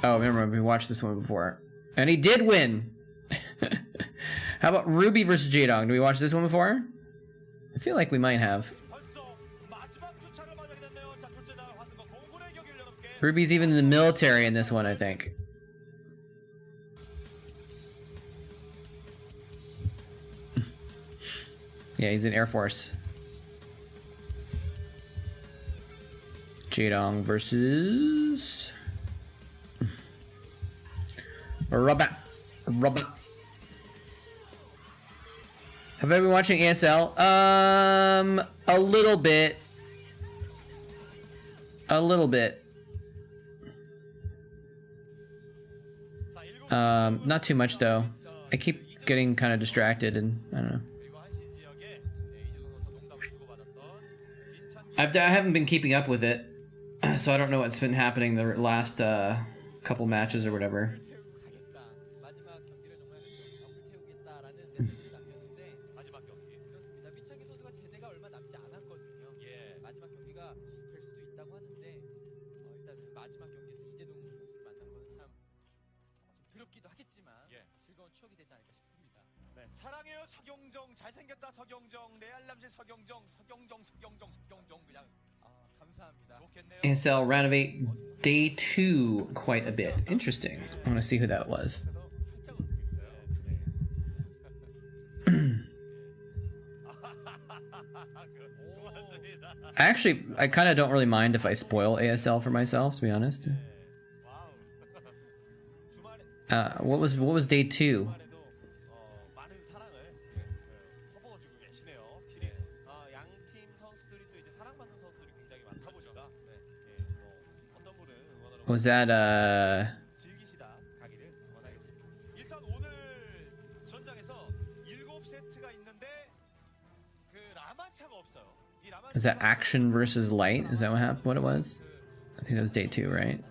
Oh, remember, we watched this one before. And he did win! How about Ruby versus Jadong? Do we watch this one before? I feel like we might have. 벌써 마지막 주차를 맞이하게 됐네요. 자, 둘째 날 화승과 공군의 경기를 여러분께 Ruby's even in the military in this one, I think. Yeah, he's in Air Force. Jadong versus Robert. Have I been watching ASL? A little bit. A little bit. Not too much though. I keep getting kind of distracted and I don't know. 그리고 한시 지역에 이재동 선수 농담을 주고받았던 민찬 I haven't been keeping up with it, so I don't know what's been happening the last couple matches or whatever. 마지막 경기를 정말 불태우겠다라는 메시지를 남겼는데 마지막 경기. 그렇습니다. 민창기 선수가 제대가 얼마 남지 않았거든요. 예. 마지막 경기가 될 수도 있다고 하는데 일단은 마지막 경기에서 이재동 선수를 만난 거는 참 좀 두렵기도 하겠지만 예. 즐거운 추억이 되지 않을까 싶습니다. 네. 사랑해요 서경정. 잘생겼다 서경정. 레알남시 서경정. 서경정 그냥 감사합니다. 좋겠네요. ASL Renovate Day 2 quite a bit. Interesting. I want to see who that was. 활짝 웃고 있어요. 고맙습니다. I kind of don't really mind if I spoil ASL for myself, to be honest. 와우. 주말에 What was Day 2? 주말에도 많은 사랑을 퍼부어주고 계시네요. 확실히 양팀 선수들이 또 이제 사랑받는 선수들이 굉장히 많다 보니까 뭐 어떤 분은 응원하러 Was that 즐기시다 가기를 원하겠습니다. 일단 오늘 전장에서 7세트가 있는데 그 라만차가 없어요. 이 라만차 is that Action versus Light? Is that what it was? I think that was Day 2, right?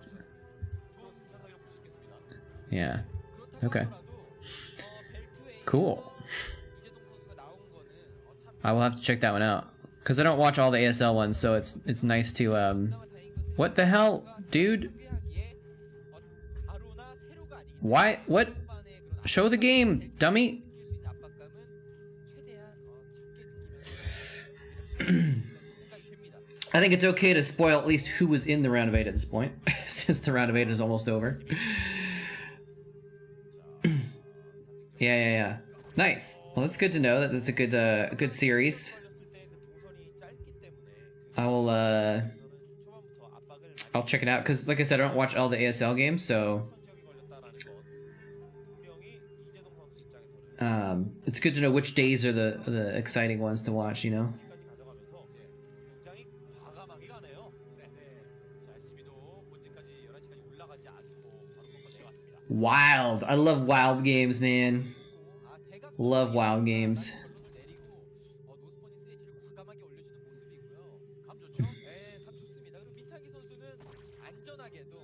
좋은 현상이라고 볼 수 있겠습니다. Yeah. Okay. 벨트웨이 Cool. 이재동 선수가 나온 거는 참 I will have to check that one out because I don't watch all the ASL ones, so it's nice to 다행인 것은 What the hell, dude? 공개하기에 가루나 세로가 아니기 Why? What? 때문에 그런 Show the game, dummy. 느낄 수 있는 압박감은 최대한 적게 느끼면서 생각이 듭니다. I think it's okay to spoil at least who was in the round of 8 at this point, since the round of 8 is almost over. Yeah. Nice. Well, that's good to know that that's a good series. I will I'll check it out because, like I said, I don't watch all the ASL games, so it's good to know which days are the exciting ones to watch. You know. 굉장히 과감하게 가네요. 네. 자, SB도 본진까지 11시까지 올라가지 않고 바로 꺾어내왔습니다. Wild. I love wild games, man. Love wild games. 내리고 노스포니 스레이치를 과감하게 올려주는 모습이고요. 감 좋죠? 네, 감 좋습니다. 그리고 민창기 선수는 안전하게도 두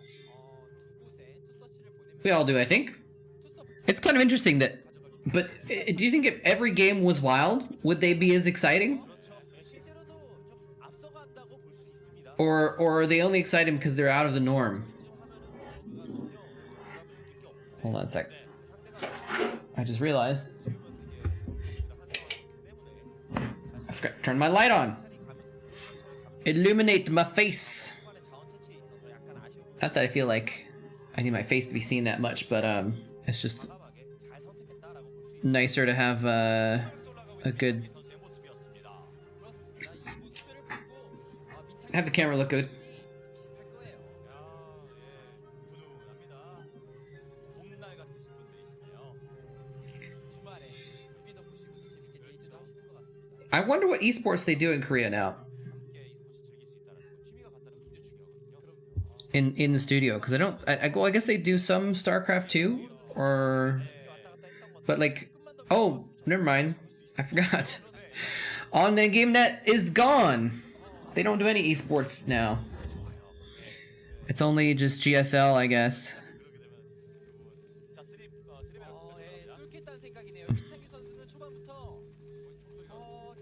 곳에 투서치를 보내면서 We all do, I think. It's kind of interesting that. But do you think if every game was wild, would they be as exciting? 그렇죠. 네, 실제로도 좀 앞서간다고 볼 수 있습니다. Or are they only exciting because they're out of the norm? Hold on a sec. I just realized. I forgot to turn my light on. Illuminate my face. Not that I feel like I need my face to be seen that much, but it's just nicer to have a good. Have the camera look good. 분운합니다. 봄날 같으신 분들이시네요. 주말에 경기도 보시고 재밌게 데이트도 하시는 것 I wonder what esports they do in Korea now. In the studio, because I guess they do some Starcraft too, or, but like, oh, never mind, I forgot. On-net GameNet is gone. They don't do any esports now. It's only just GSL, I guess. 뚫겠다는 생각이네요. 민창기 선수는 초반부터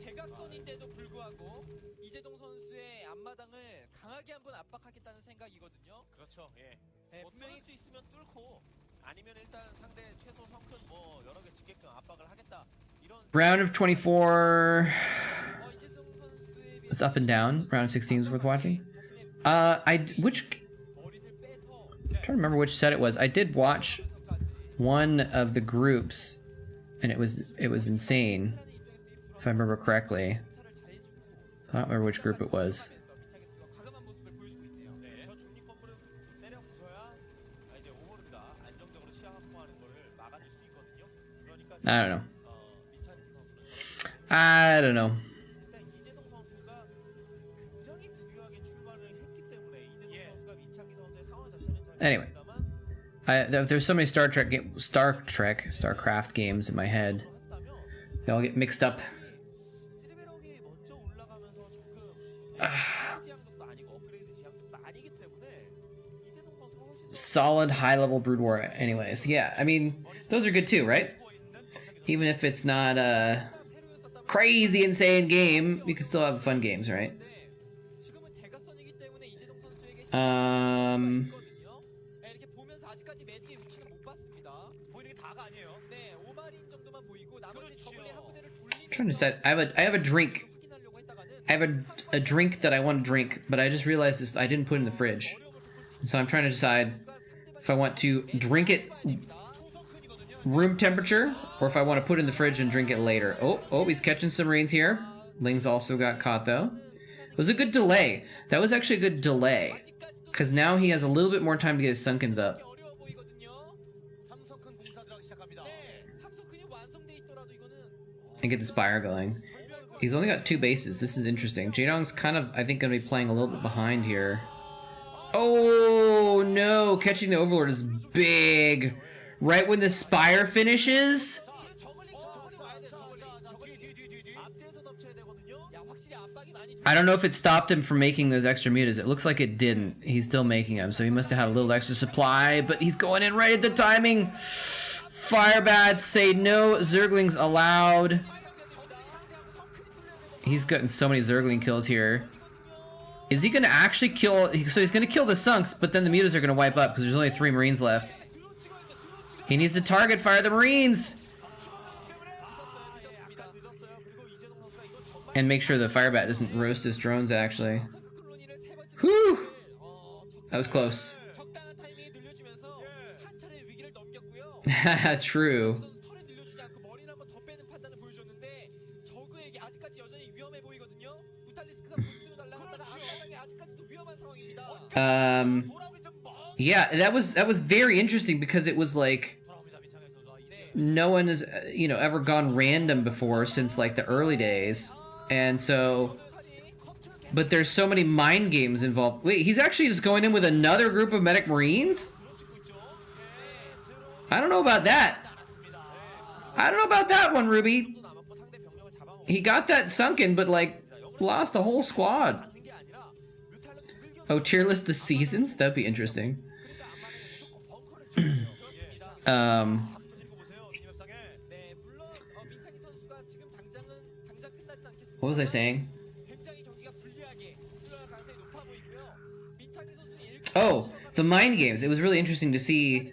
대각선인데도 불구하고 이재동 선수의 앞마당을 강하게 한번 압박하겠다는 생각이거든요. 그렇죠. 예. 네, 뭐 분명히 뚫을 수 있으면 뚫고 아니면 일단 상대 최소 성큰 뭐 여러 개 짓게끔 압박을 하겠다. 이런 Round of 24. 이재동 선수의 It's up and down. Round of 16 is worth watching. Which I'm trying to remember which set it was. I did watch one of the groups, and it was insane, if I remember correctly. I don't remember which group it was. 과감한 모습을 보여주고 있네요. 저 중립 건물을 때려 부숴야 이제 오버로드가 안정적으로 시야 확보하는 거를 막아줄 수 있거든요. 그러니까 I don't know. 민찬기 선수는 I don't know. 일단 이재동 선수가 굉장히 부유하게 출발을 했기 때문에 이재동 선수가 민찬기 선수의 상황 자체는 잘 Anyway. 모르겠다만 There's so many Starcraft games in my head. They all get mixed up. 쓰리베럭이 먼저 올라가면서 조금 지향적도 아니고 업그레이드 지향적도 아니기 때문에 이재동 선수가 훨씬 Solid high-level Brood War anyways. Yeah, I mean, those are good too, right? Even if it's not a crazy insane game, you can still have fun games, right? 지금은 대각선이기 때문에 이재동 선수에게 Um, 이렇게 보면서 아직까지 매직의 위치는 못 봤습니다. 보이는 게 다가 아니에요. 네, 5마린 정도만 보이고 나머지 저글링 한 부대를 돌리면서 trying to set. I have a drink. 확인하려고 했다가는 I have a drink that I want to drink, but I just realized this. I didn't put it in the fridge, so I'm trying to decide if I want to drink it room temperature or if I want to put it in the fridge and drink it later. Oh, he's catching some Marines here. Ling's also got caught though. It was a good delay. That was actually a good delay, because now he has a little bit more time to get his sunkens up 어려워 보이거든요. 삼성큰 공사 들어가기 시작합니다. 네, 삼성큰이 완성돼 있더라도 이거는 and get the Spire going. He's only got 2 bases. This is interesting. Jadong's kind of, I think, going to be playing a little bit behind here. Oh no, catching the Overlord is big. Right when the Spire finishes? I don't know if it stopped him from making those extra mutas. It looks like it didn't. He's still making them, so he must have had a little extra supply, but he's going in right at the timing. Firebats say no Zerglings allowed. He's gotten so many Zergling kills here. Is he going to actually kill... So he's going to kill the Sunks, but then the mutas are going to wipe up because there's only 3 Marines left. He needs to target fire the Marines! And make sure the Firebat doesn't roast his drones, actually. Whew! That was close. 적당한 타이밍에 늘려주면서 한 차례 위기를 넘겼고요. True. 털에 늘려주지 않고 머리를 한번 더 빼는 판단을 보여줬는데 저그에게 아직까지 여전히 위험해 보이거든요. 무탈리스크가 본수로 날아갔다가 앞마당에 아직까지도 위험한 상황입니다. Yeah, that was very interesting because it was like no one has ever gone random before since like the early days, and so but there's so many mind games involved. Wait, he's actually just going in with another group of medic Marines? I don't know about that. I don't know about that one, Ruby. He got that sunken, but like lost the whole squad. Oh, tier list the seasons? That'd be interesting. What was I saying? Oh, the mind games. It was really interesting to see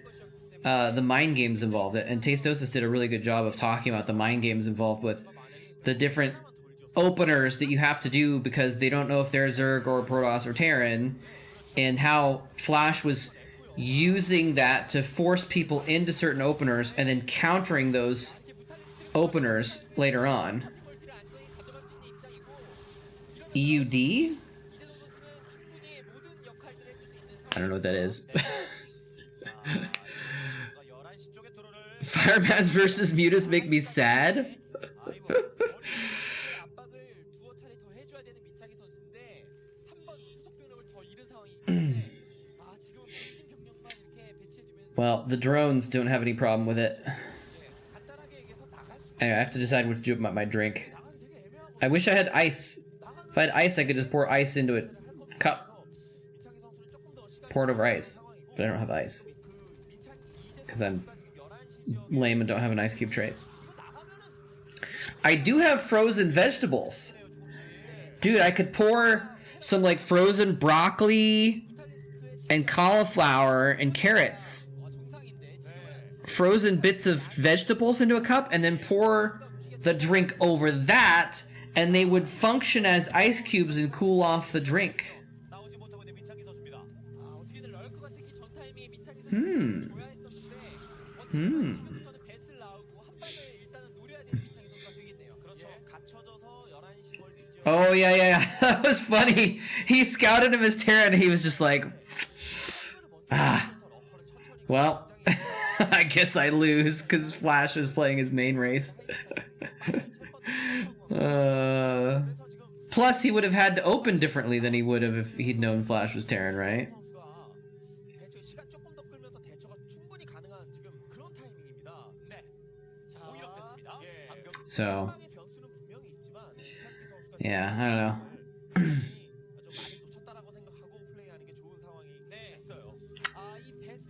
the mind games involved. And Tastosis did a really good job of talking about the mind games involved with the different openers that you have to do because they don't know if they're Zerg or Protoss or Terran, and how Flash was using that to force people into certain openers and then countering those openers later on. EUD? I don't know what that is. Firebats versus Mutas make me sad. Well, the drones don't have any problem with it. Anyway, I have to decide what to do about my drink. I wish I had ice. If I had ice, I could just pour ice into a cup. Pour it over ice. But I don't have ice. Because I'm lame and don't have an ice cube tray. I do have frozen vegetables. Dude, I could pour some like frozen broccoli and cauliflower and carrots. Frozen bits of vegetables into a cup and then pour the drink over that, and they would function as ice cubes and cool off the drink. Oh yeah. That was funny. He scouted him as Terran and he was just like, well, I guess I lose because Flash is playing his main race. Plus, he would have had to open differently than he would have if he'd known Flash was Terran, right? So, yeah, I don't know.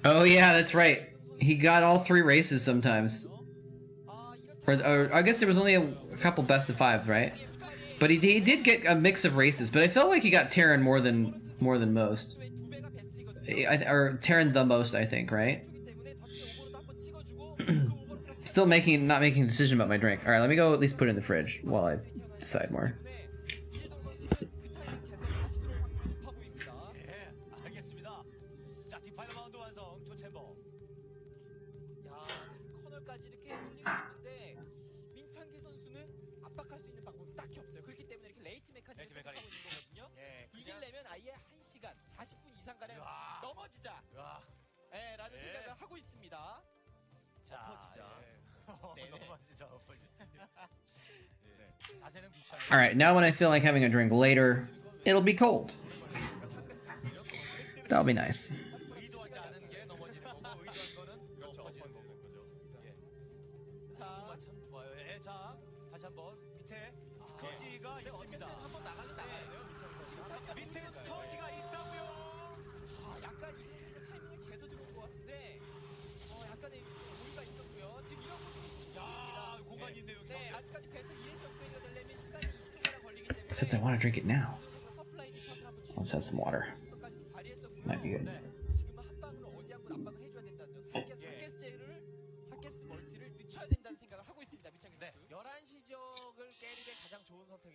Oh yeah, that's right. He got all 3 races sometimes. Or I guess there was only a couple best of 5s, right? But he did get a mix of races. But I felt like he got Terran more than most. Or Terran the most, I think, right? Still not making a decision about my drink. All right, let me go at least put it in the fridge while I decide more. All right, now when I feel like having a drink later, it'll be cold. That'll be nice. Except I want to drink it now. Let's have some water. Might be good.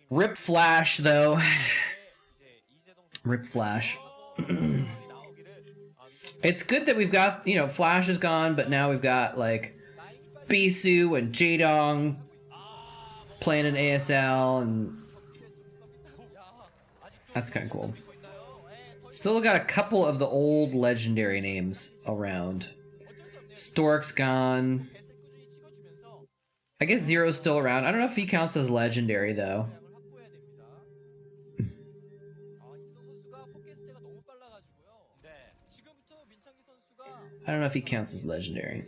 Rip Flash, though. Rip Flash. It's good that we've got, you know, Flash is gone, but now we've got, like, Bisu and Jaedong playing in ASL, and that's kind of cool. Still got a couple of the old legendary names around. Stork's gone. I guess Zero's still around. I don't know if he counts as legendary, though. I don't know if he counts as legendary.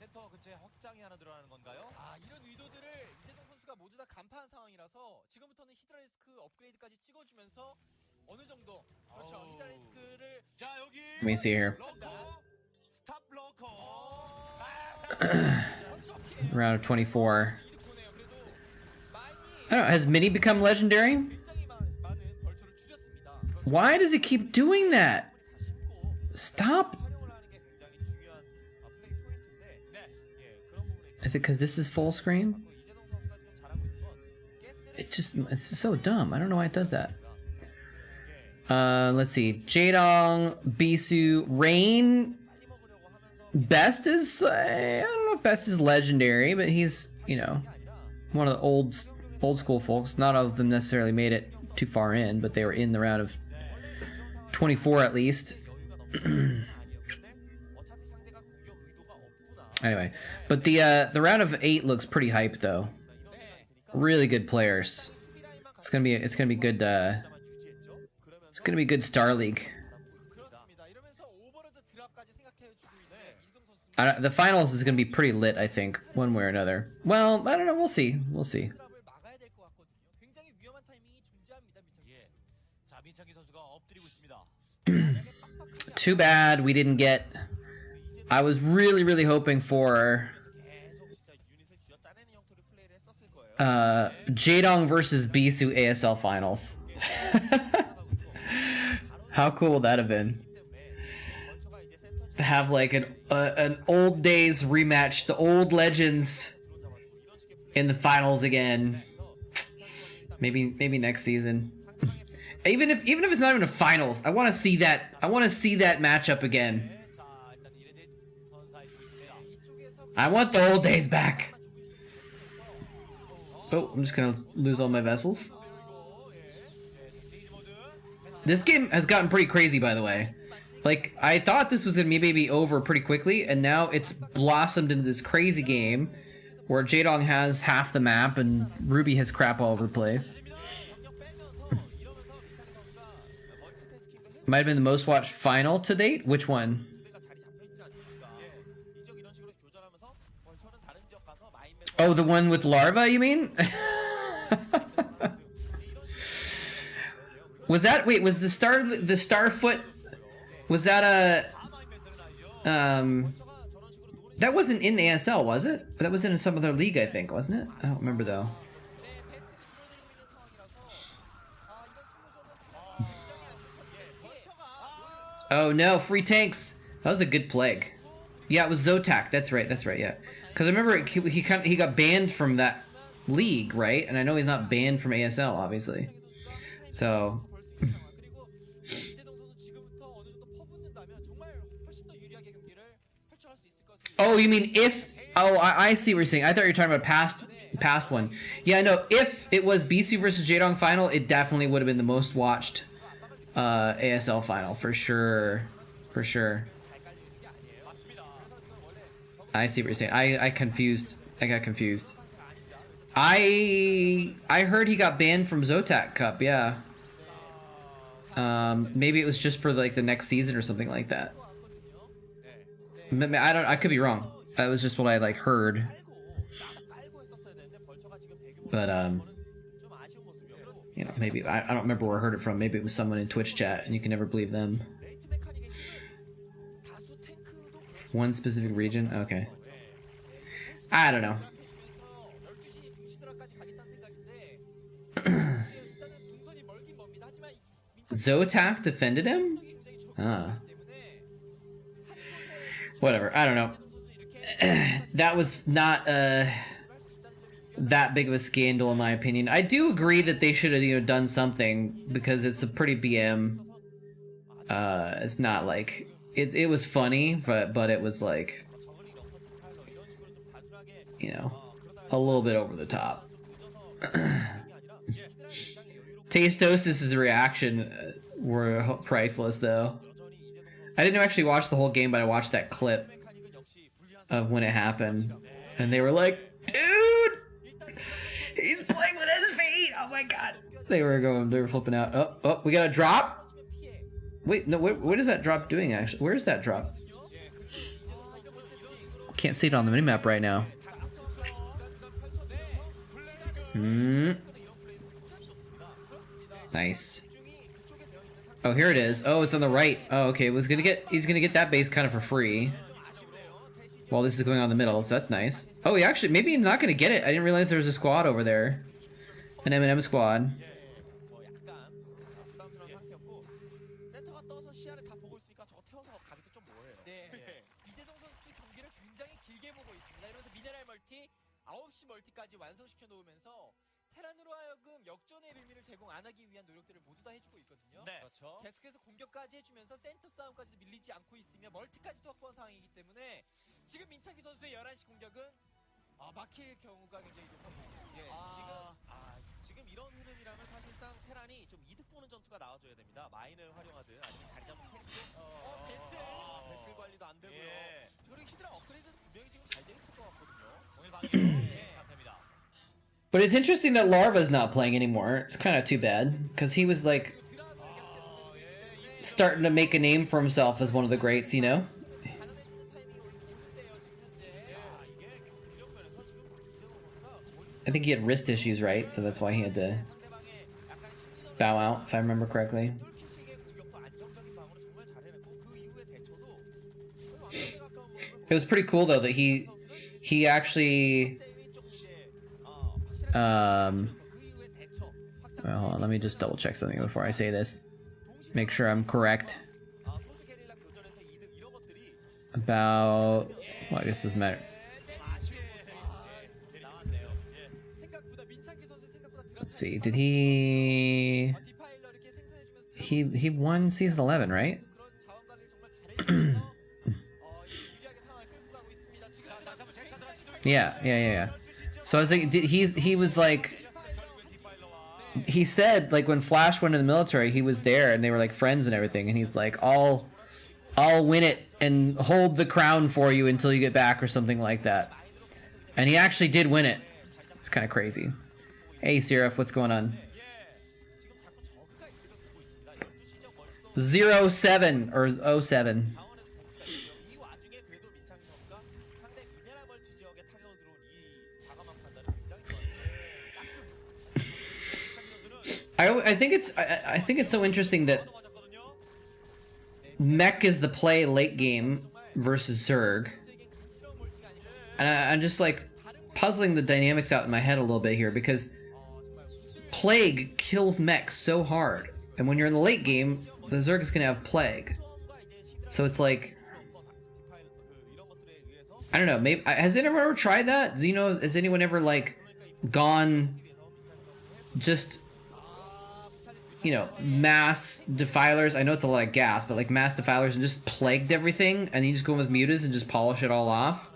센터 근처에 확장이 하나 들어가는 건가요? 아, 이런 의도들을 이재동 선수가 모두 다 간파한 상황이라서 지금부터는 히드라리스크 업그레이드까지 찍어주면서 어느 정도 그렇죠. 히드라리스크를 자 여기 Let me see here. 스탑 러커 Round of 24. I don't know, has Mini become legendary? Why does it keep doing that? Stop. Is it because this is full screen? It's so dumb. I don't know why it does that. Let's see. Jaedong, Bisu, Rain. Best is, I don't know if Best is legendary, but he's, you know, one of the old school folks. Not all of them necessarily made it too far in, but they were in the round of 24 at least. Anyway, but the round of 8 looks pretty hype though. really good players. It's gonna be good. It's gonna be good Star League. 그렇습니다. 이러면서 오버로드 드랍까지 생각해주고 있는 이재동 선수. The finals is gonna be pretty lit, I think, one way or another. Well, I don't know. We'll see. We'll see. 드랍을 막아야 될 것 같거든요. 굉장히 위험한 타이밍이 존재합니다, 민창기 선수. 자, 민창기 선수가 엎드리고 있습니다. Too bad we didn't get. I was really hoping for Jaedong versus Bisu ASL finals. How cool would that have been? To have like an old days rematch, the old legends in the finals again. Maybe next season. Even if it's not even a finals, I want to see that. I want to see that matchup again. I want the old days back. Oh, I'm just gonna lose all my vessels. This game has gotten pretty crazy, by the way. Like, I thought this was gonna be maybe over pretty quickly, and now it's blossomed into this crazy game where Jaedong has half the map and Ruby has crap all over the place. Might have been the most watched final to date. Which one? Oh, the one with larva, you mean? Was that, wait, was the Starfoot, was that that wasn't in the ASL, was it? That was in some other league, I think, wasn't it? I don't remember though. Oh no, free tanks. That was a good plague. Yeah, it was Zotac. That's right, yeah. Because I remember he got banned from that league, right? And I know he's not banned from ASL, obviously. So. Oh, you mean if? Oh, I see what you're saying. I thought you were talking about past one. Yeah, no. If it was BC versus Jaedong final, it definitely would have been the most watched ASL final for sure. For sure. I see what you're saying. I got confused. I heard he got banned from Zotac Cup, yeah. Maybe it was just for like the next season or something like that. I could be wrong. That was just what I like heard. But you know, maybe I don't remember where I heard it from. Maybe it was someone in Twitch chat, and you can never believe them. One specific region? Okay. I don't know. Zotac defended him? Ah. Whatever, I don't know. That was not that big of a scandal in my opinion. I do agree that they should have, done something because it's a pretty BM. It's not like it was funny, but it was like, a little bit over the top. Tastosis' reaction were priceless, though. I didn't actually watch the whole game, but I watched that clip of when it happened, and they were like, "Dude, he's playing with his feet! Oh my god!" They were flipping out. Oh, we got a drop. Wait, no, what is that drop doing? Actually, where's that drop? Can't see it on the minimap right now. Nice. Oh, here it is. Oh, it's on the right. Oh, okay. He's gonna get that base kind of for free. While this is going on in the middle, so that's nice. Oh, he actually, maybe he's not gonna get it. I didn't realize there was a squad over there. An M&M squad. 이재동 선수도 경기를 굉장히 길게 보고 있습니다. 이러면서 미네랄 멀티 9시 멀티까지 완성시켜 놓으면서 테란으로 하여금 역전의 의미를 제공 안 하기 위한 노력들을 모두 다 해주고 있거든요. 네, 그렇죠. 계속해서 공격까지 해주면서 센터 싸움까지도 밀리지 않고 있으며 멀티까지도 확보한 상황이기 때문에 지금 민창기 선수의 11시 공격은 막힐 경우가 굉장히 높거든요. 예, 지금 이런 흐름이라면 사실상 테란이 좀 이득 보는 전투가 나와줘야 됩니다. 마인을 활용하든 아니면 자리 잡은 탱크. 배슬 관리도 안 되고요. 그리고 히드라 업그레이드는 분명히 지금 잘 돼 있을 것 같거든요. 오늘 방금 상태입니다. But it's interesting that Larva's not playing anymore. It's kind of too bad, because he was like starting to make a name for himself as one of the greats, you know? I think he had wrist issues, right? So that's why he had to bow out, if I remember correctly. It was pretty cool though that he actually well, hold on, let me just double check something before I say this. Make sure I'm correct about, well, I guess it doesn't matter. Let's see, did he won season 11, right? Yeah. So I was thinking, he was like, he said like when Flash went in the military, he was there and they were like friends and everything, and he's like, I'll win it and hold the crown for you until you get back or something like that. And he actually did win it. It's kind of crazy. Hey Seraph, what's going on? 07 or 07. I think it's so interesting that mech is the play late game versus Zerg, and I'm just like puzzling the dynamics out in my head a little bit here, because Plague kills mech so hard, and when you're in the late game, the Zerg is gonna have Plague. So it's like, I don't know. Maybe has anyone ever tried that? Do you know? Has anyone ever like gone just, you know, mass defilers? I know it's a lot of gas, but like mass defilers and just plagued everything, and you just go with mutas and just polish it all off.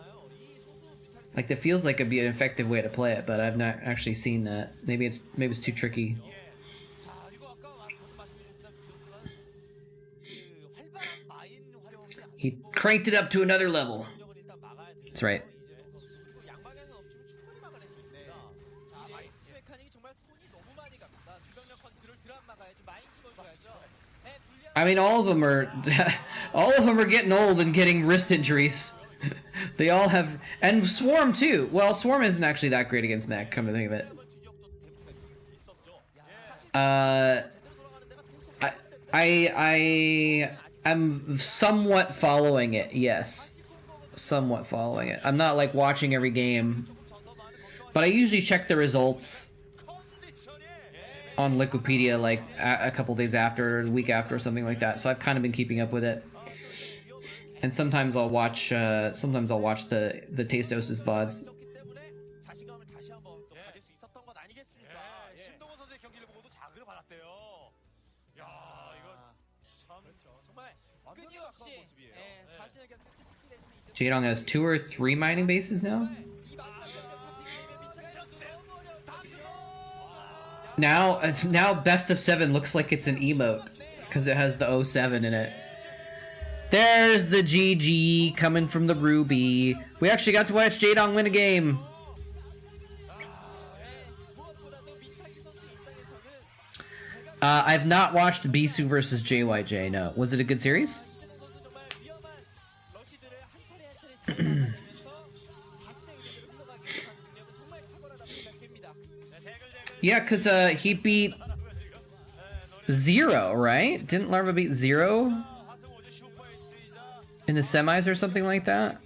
Like, that feels like it'd be an effective way to play it, but I've not actually seen that. Maybe it's too tricky. He cranked it up to another level. That's right. I mean, all of them are getting old and getting wrist injuries. They all have, and Swarm too. Well, Swarm isn't actually that great against mech, come to think of it. I am somewhat following it. Yes, somewhat following it. I'm not like watching every game, but I usually check the results on Wikipedia like a couple days after, a week after, or something like that. So I've kind of been keeping up with it. And sometimes I'll watch the Tastos' VODs. Jadong has 2 or 3 mining bases now? Now best of 7 looks like it's an emote because it has the 07 in it. There's the GG coming from the Ruby. We actually got to watch Jadong win a game. I've not watched Bisu versus JYJ, no. Was it a good series? Yeah, because he beat 0, right? Didn't Larva beat 0 in the semis or something like that?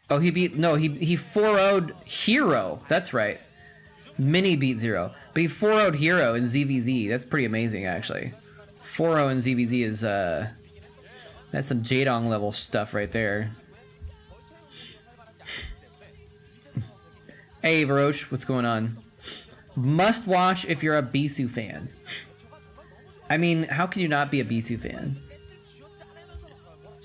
Oh, he 4-0'd Hero. That's right. Mini beat 0. But he 4-0'd Hero in ZVZ. That's pretty amazing, actually. 4-0 in ZVZ is, that's some Jadong level stuff right there. Hey, Varosh, what's going on? Must watch if you're a Bisu fan. I mean, how can you not be a Bisu fan?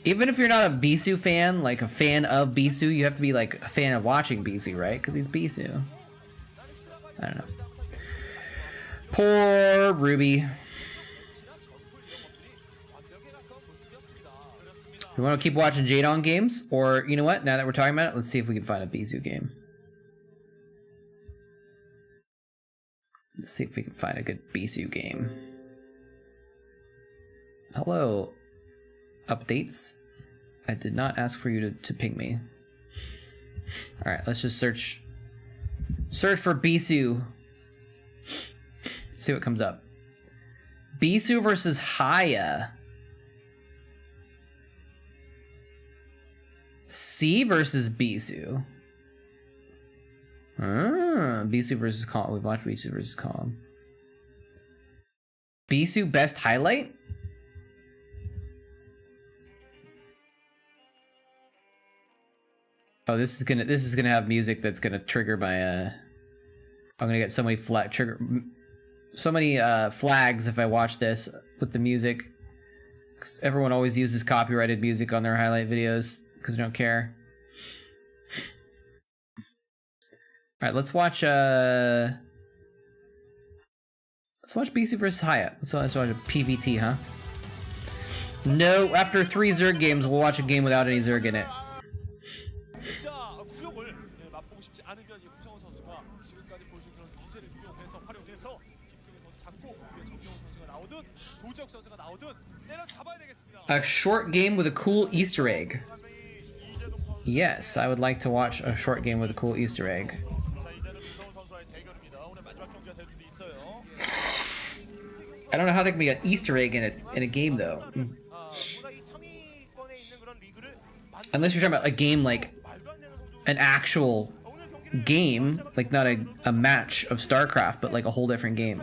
Even if you're not a Bisu fan, like a fan of Bisu, you have to be like a fan of watching Bisu, right? Because he's Bisu. I don't know. Poor Ruby. You want to keep watching Jadon games? Or, you know what? Now that we're talking about it, let's see if we can find a Bizu game. Let's see if we can find a good Bizu game. Hello, updates. I did not ask for you to ping me. Alright, let's just search for Bizu. See what comes up. Bizu versus Haya. C versus Bizu. Bizu versus Calm. We watched Bizu versus Calm. Bizu best highlight? Oh, this is gonna have music that's gonna trigger my I'm gonna get so many flags if I watch this with the music. 'Cause everyone always uses copyrighted music on their highlight videos because they don't care. All right, let's watch BC versus Hyatt. Let's watch a PVT, huh? No, after 3 Zerg games, we'll watch a game without any Zerg in it. 진짜 구력을 맛보고 싶지 않으면 이 구성원 선수가 지금까지 보여준 그런 기세를 이용해서 활용해서 김태균 선수 잡고 정경훈 선수가 나오든 도지혁 선수가 나오든 때려 잡아야 되겠습니다. A short game with a cool Easter egg. Yes, I would like to watch a short game with a cool Easter egg. I don't know how there can be an Easter egg in a game though. Unless you're talking about a game like an actual game, like not a match of Starcraft, but like a whole different game.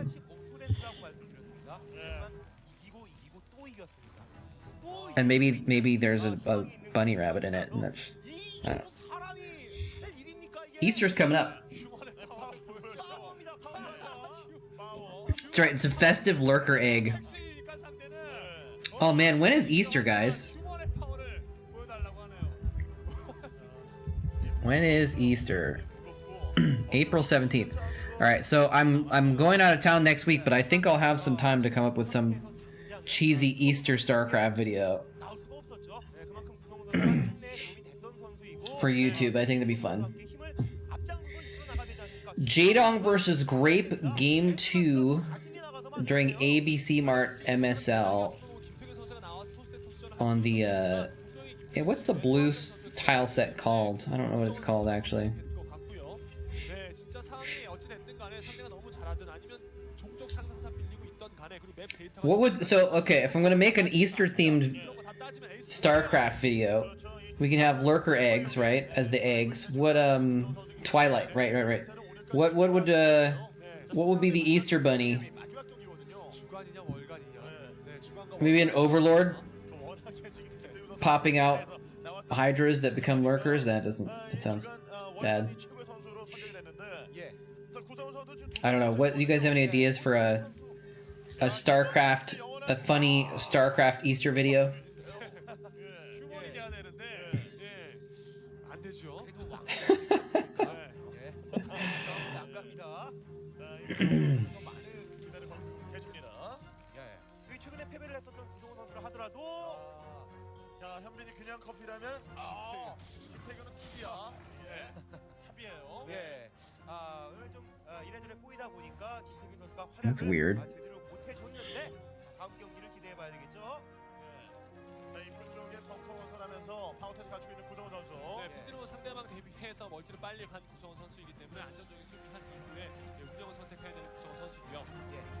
And maybe there's a bunny rabbit in it, and that's I don't know. Easter's coming up. That's right, it's a festive lurker egg. Oh man, when is Easter, guys? When is Easter? April 17th. Alright, so I'm going out of town next week, but I think I'll have some time to come up with some cheesy Easter Starcraft video. For YouTube, I think that'd be fun. Jadong versus Grape Game 2 during ABC Mart MSL on the hey, what's the blue tile set called? I don't know what it's called actually. What would okay, if I'm gonna make an Easter themed Starcraft video, we can have lurker eggs, right? As the eggs. What Twilight, right. What would be the Easter bunny? Maybe an overlord popping out hydras that become lurkers? That sounds bad. I don't know. What do you guys have any ideas for a Starcraft, a funny Starcraft Easter video? 최근에 패배를 했었던 구성원 선수를 하더라도 자 현민이 그냥 커피라면 김태균은 탑이야. 탑이에요. 네. 오늘 좀 이래저래 꼬이다 보니까 김태균 선수가 That's weird. 제대로 못 해줬는데 다음 경기를 기대해봐야 되겠죠. 자 입구 쪽에 벙커 건설하면서 파워터지 갖추고 있는 구성원 선수. 네, 푸드로 상대방 대비해서 멀티를 빨리 간 구성원 선수이기 때문에 안정적인 수비한 이후에 운영을 선택해야 되는 구성원 선수고요.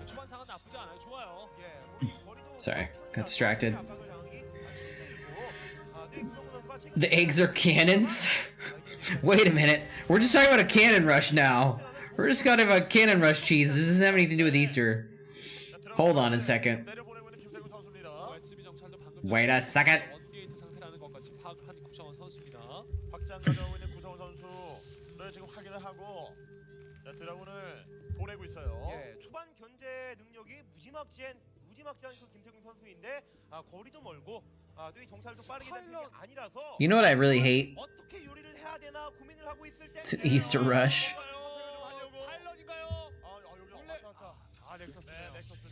초반 상황 나쁘지 않아요. 좋아요. Sorry, got distracted. The eggs are cannons? Wait a minute. We're just talking about a cannon rush now. We're just talking about cannon rush cheese. This doesn't have anything to do with Easter. Hold on a second. Wait a second. 확장 가져오고 있는 구성원 선수를 지금 확인을 하고 드라군을 보내고 있어요. 예, 초반 견제 능력이 무지막지한 그 김태균 선수인데 거리도 멀고 또 이 정찰도 빠르게 되는 게 아니라서 You know what I really hate? 어떻게 요리를 해야 되나 고민을 하고 있을 때 It's Easter rush.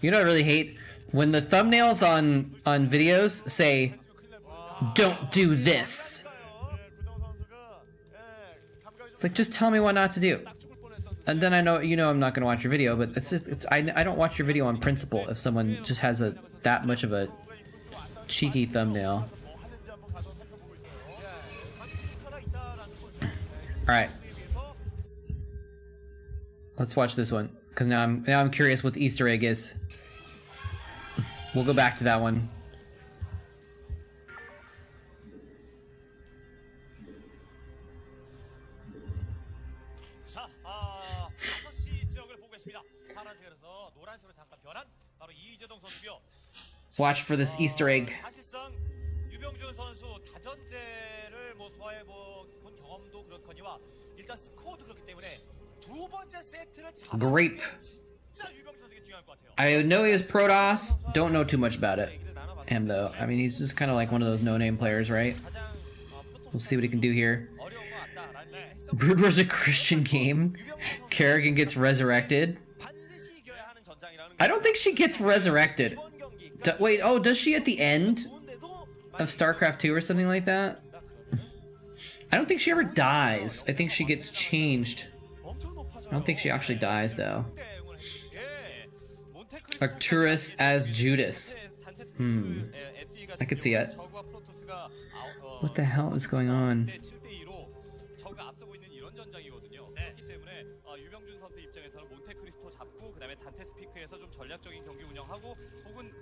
You know what I really hate? When the thumbnails on videos say don't do this. It's like, just tell me what not to do. And then I know, you know, I'm not gonna watch your video, but it's just, I don't watch your video on principle if someone just has that much of a cheeky thumbnail. Alright. Let's watch this one, because now I'm curious what the Easter egg is. We'll go back to that one. 자, 5시 지역을 보고 있습니다. 파란색에서 노란색으로 잠깐 변한 바로 이재동 선수고요. Watch for this Easter egg. 사실상 유병준 선수 다전제를 뭐 소화해 본 경험도 그렇거니와 일단 스코어도 그렇기 때문에 두 번째 세트를 Grape. 진짜 유병준 선수에게 중요할 것 같아요. I know he is Protoss. Don't know too much about it. Him though. I mean, he's just kind of like one of those no-name players, right? We'll see what he can do here. Brood War's a Christian game. Kerrigan gets resurrected. I don't think she gets resurrected. Wait, oh, does she at the end of Starcraft 2 or something like that? I don't think she ever dies. I think she gets changed. I don't think she actually dies though. Arcturus as Judas. I could see it. What the hell is going on? 저가 앞서고 있는 이런 전장이거든요. 그렇기 때문에 유병준 선수 입장에서는 몬테크리스토 잡고 그다음에 단테스 피크에서 좀 전략적인 경기 운영하고 혹은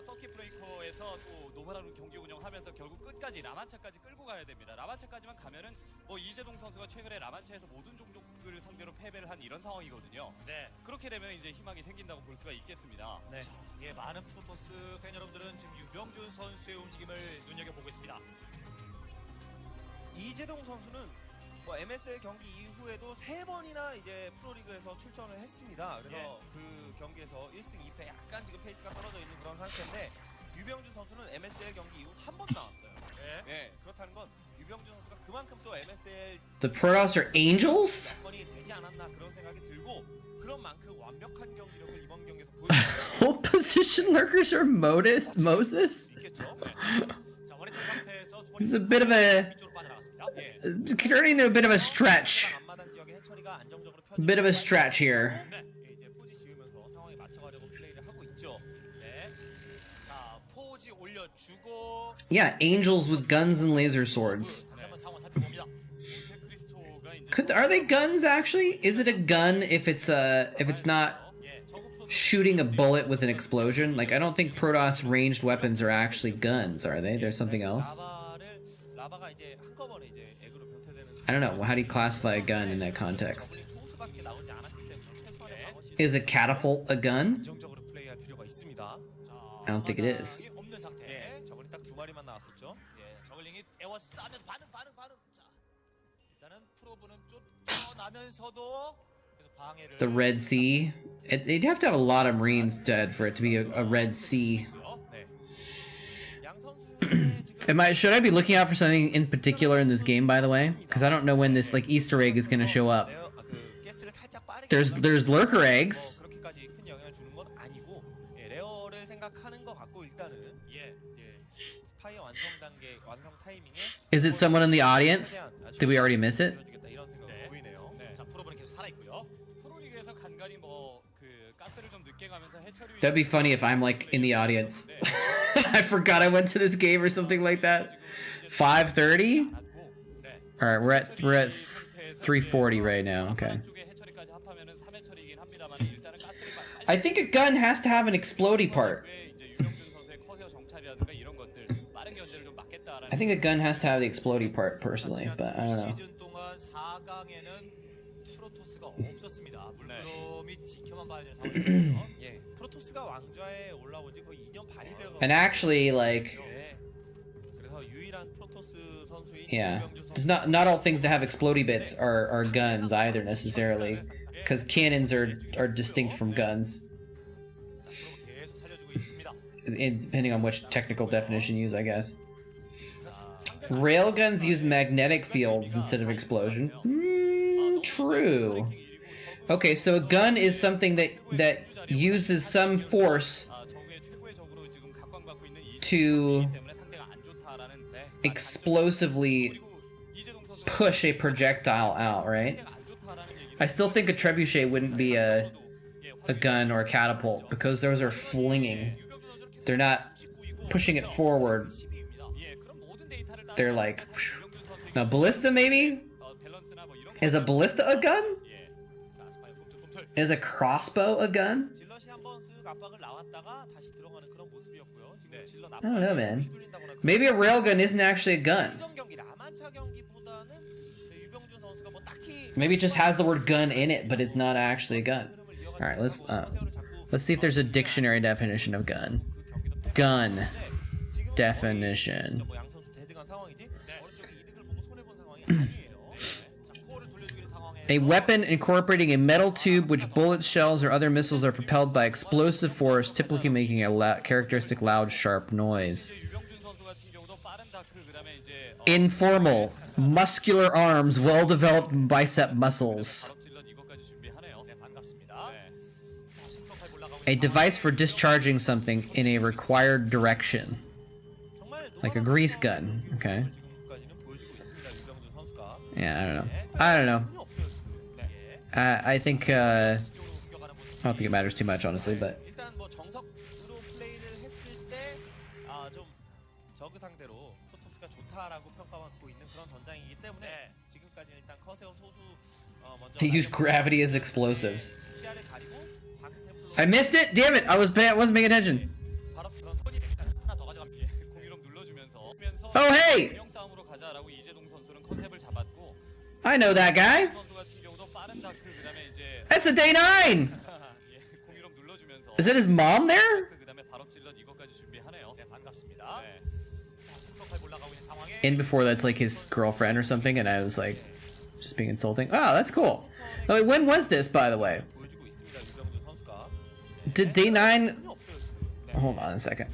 서킷 브레이커에서 또 노바라로 경기 운영하면서 결국 끝까지 라만차까지 끌고 가야 됩니다. 라만차까지만 가면은 뭐 이재동 선수가 최근에 라만차에서 모든 종족을 상대로 패배를 한 이런 상황이거든요. 네. 그렇게 되면 이제 희망이 생긴다고 볼 수가 있겠습니다. 네. 자, 예, 많은 프로토스 팬 여러분들은 지금 유병준 선수의 움직임을 눈여겨보고 있습니다. 이재동 선수는 뭐 MSL 경기 이후에도 3번이나 이제 프로리그에서 출전을 했습니다. 그래서 예. 그 경기에서 1승 2패 약간 지금 페이스가 떨어져 있는 그런 상태인데 유병준 선수는 MSL 경기 이후 한 번 나왔어요. 예. 네, 그렇다는 건 유병준 선수가 그만큼 또 MSL The Protoss are angels? 건이 되지 않았나 그런 생각이 들고 그런 만큼 완벽한 경기력을 이번 경기에서 보여줬어요. Hold position lurkers are Moses? 있겠죠. 네. 자, 원해준 상태에서 This is a bit of a 위쪽으로 빠져나갔습니다. 예. turning into a bit of a stretch. 앞마당 지역의 해처리가 안정적으로 Bit of a stretch here. 네. 이제 포지 지으면서 상황에 맞춰가려고 플레이를 하고 있죠. 네. 자, 포지 올려주고 Yeah, angels with guns and laser swords. 다시 한번 상황 살펴봅니다. 몬테크리스토가 이제 Are they guns actually? Is it a gun if it's not 예, 저거 shooting a bullet with an explosion? Like I don't think Protoss ranged weapons are actually guns, are they? There's something else. 라바가 이제 한꺼번에 이제 액으로 변태되는 I don't know. How do you classify a gun in that context? 소수밖에 나오지 않았기 때문에 최소한의 방어 시스템 Is a catapult a gun? 안정적으로 플레이할 필요가 있습니다. I don't think it is. 없는 상태. 예, 저번에 딱 2마리만 나왔었죠. 예, 저글링이 에워싸면서 반응. 자, 일단은 프로브는 쫓겨나면서도 계속 방해를. The Red Sea. They'd have to have a lot of Marines dead for it to be a Red Sea. 네. 양 선수 Should I be looking out for something in particular in this game, by the way? Because I don't know when this like Easter egg is gonna show up. 그 가스를 살짝 빠르게 There's lurker eggs. 그렇게까지 큰 영향을 주는 건 아니고 예, 레어를 생각하는 것 같고 일단은 예, 스파이어 완성 단계 완성 타이밍에 Is it someone in the audience? Did we already miss it? 보여주겠다 이런 생각이 보이네요. 네. 자, 프로브는 계속 살아 있고요. 프로리그에서 간간히 뭐 그 가스를 좀 늦게 가면서 해처리 That'd be funny if I'm like in the audience. I forgot I went to this game or something like that. 5:30? 네. All right, we're at 3:40 right now. Okay. 쪽에 해처리까지 합하면은 3해처리긴 합니다만 일단은 가스를 I think a gun has to have an explodey part. 왜 이제 유병준 선수의 커세어 정찰이라든가 이런 것들 빠른 견제를 좀 막겠다라는 I think a gun has to have the explodey part personally, but I don't know. 시즌 동안 4강에는 프로토스가 없었습니다. 물끄러미 지켜만 봐야 되는 상황이거든요. 예, 프로토스가 왕좌에 올라온 지 거의 2년 반이 되고 And actually, like, 예, 그래서 유일한 프로토스 선수인 yeah, 유병준 it's 선수 not all things that have explodey bits are guns either necessarily, because cannons are distinct from guns, 프로브 계속 살려주고 있습니다. depending on which technical definition you use, I guess. Railguns use magnetic fields instead of explosion. True. Okay, so a gun is something that uses some force 정우의 최고의 적으로 지금 각광받고 있는 이 to 때문에 상대가 안 좋다라는 explosively push a projectile out, right? I still think a trebuchet wouldn't be a gun or a catapult because those are flinging. They're not pushing it forward. They're like, now ballista maybe? Is a ballista a gun? Is a crossbow a gun? I don't know, man. Maybe a railgun isn't actually a gun. Maybe it just has the word gun in it, but it's not actually a gun. All right, let's see if there's a dictionary definition of gun. Gun definition. A weapon incorporating a metal tube which bullets, shells, or other missiles are propelled by explosive force, typically making a characteristic loud, sharp noise. Informal. Muscular arms, well-developed bicep muscles. A device for discharging something in a required direction. Like a grease gun. Okay. Yeah, I don't know. I think, I don't think it matters too much, honestly, but... They use gravity as explosives. I missed it! Damn it! I wasn't paying attention. Oh, hey! I know that guy! That's a day 9! Is that his mom there? In before that's like his girlfriend or something, and I was like, just being insulting. Oh, that's cool. Oh, wait, when was this, by the way? Did day 9... Hold on a second.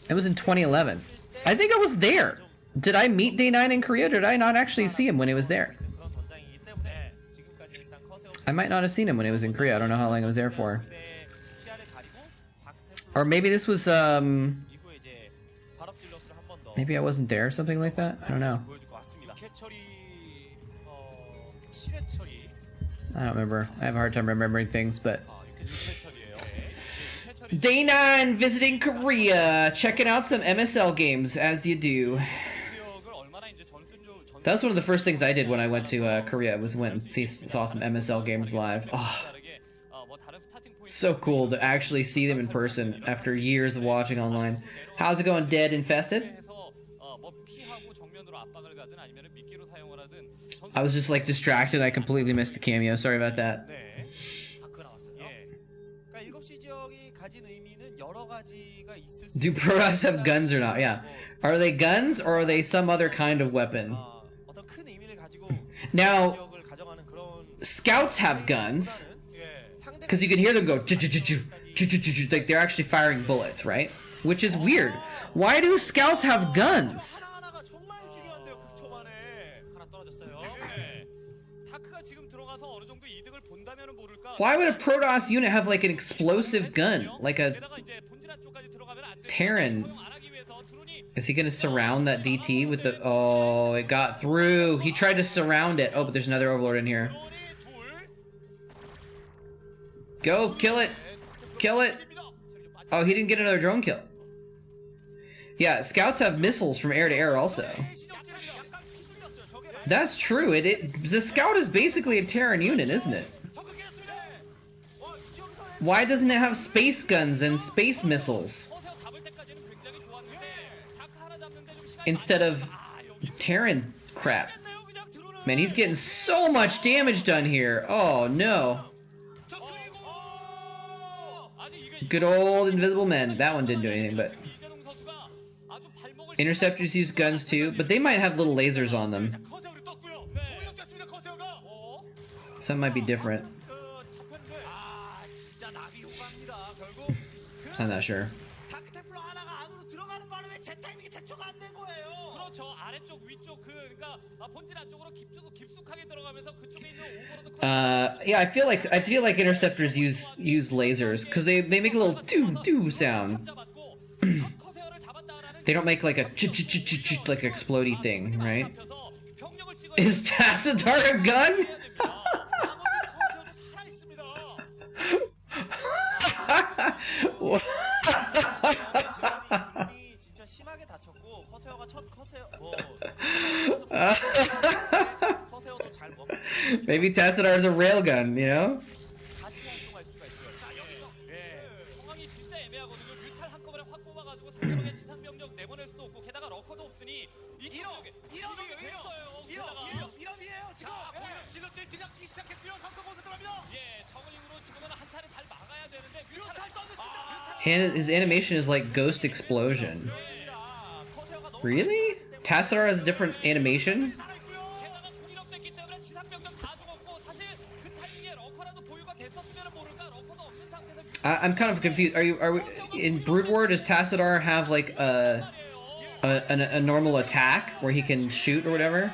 It was in 2011. I think I was there. Did I meet day 9 in Korea, or did I not actually see him when he was there? I might not have seen him when he was in Korea. I don't know how long I was there for. Or maybe this was, maybe I wasn't there or something like that? I don't know. I don't remember. I have a hard time remembering things, but... Day 9, visiting Korea, checking out some MSL games, as you do. That was one of the first things I did when I went to Korea, was went and saw some MSL games live. Oh, so cool to actually see them in person after years of watching online. How's it going, Dead Infested? I was just like distracted. I completely missed the cameo. Sorry about that. Do Protoss have guns or not? Yeah. Are they guns or are they some other kind of weapon? Now, scouts have guns. Because you can hear them go, like they're actually firing bullets, right? Which is weird. Why do scouts have guns? Why would a Protoss unit have like an explosive gun? Like a Terran? Is he gonna surround that DT with the... Oh, it got through. He tried to surround it. Oh, but there's another Overlord in here. Go, kill it. Kill it. Oh, he didn't get another drone kill. Yeah, scouts have missiles from air to air also. That's true. The scout is basically a Terran unit, isn't it? Why doesn't it have space guns and space missiles? Instead of Terran crap. Man, he's getting so much damage done here. Oh, no. Good old Invisible Men. That one didn't do anything, but... Interceptors use guns too, but they might have little lasers on them. Some might be different. I'm not sure. Yeah, I feel like interceptors use lasers because they make a little doo doo sound. 첫 커세어를 잡았다라는 They don't make like a like explodey thing, right? 잡혀서 병력을 찍어야 Is Tassadar a gun? 됩니다. 이름이 진짜 심하게 다쳤고 커세어가 첫 커세어 커세어도 잘 먹고 Maybe Tassadar is a railgun, you know? 같이 활동할 수가 있어요. 자 여기서 상황이 진짜 애매하거든요. 뮤탈 한꺼번에 확 뽑아가지고 상대방의 지상 병력 내보낼 수도 없고 게다가 러커도 없으니 이쪽에 이러면 됐어요. 게다가 이런이에요. 지금 지금들 들이닥치기 시작했고요. 성공 모습 들어갑니다. 예 저글링으로 지금은 한 차례 잘 막아야 되는데 뮤탈 떠는 His animation is like Ghost Explosion. Really? Tassadar has a different animation? 게다가 군인업됐기 때문에 지상 병력 다 죽었고 사실 그 타이밍에 러커라도 보유가 됐었으면 모를까 러커도 없는 상태에서 I'm kind of confused. Are we in Brood War? Does Tassadar have like a normal attack where he can shoot or whatever?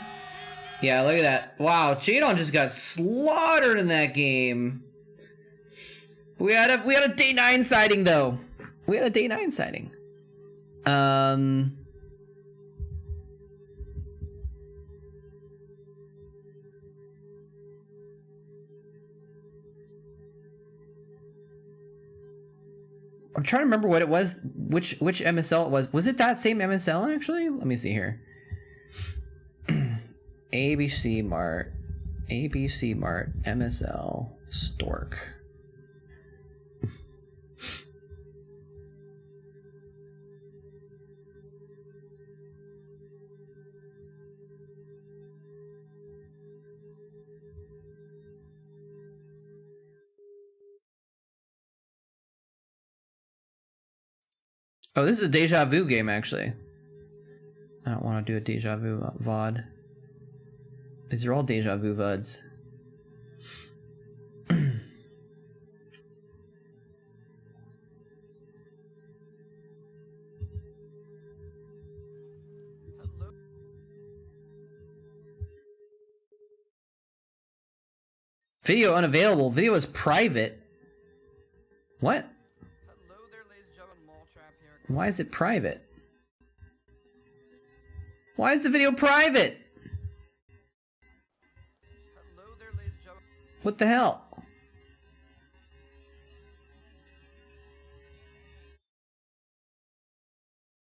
Yeah, look at that. Wow, Jadon just got slaughtered in that game. We had a day 9 sighting though. We had a day 9 sighting. I'm trying to remember what it was, which MSL it was. Was it that same MSL actually? Let me see here. ABC Mart, MSL, Stork. Oh, this is a deja vu game, actually. I don't want to do a deja vu VOD. These are all deja vu VODs. Video unavailable. Video is private. What? Hello there, ladies and gentlemen. Moletrap here. Why is it private? Why is the video private? Hello there, ladies and gentlemen. What the hell?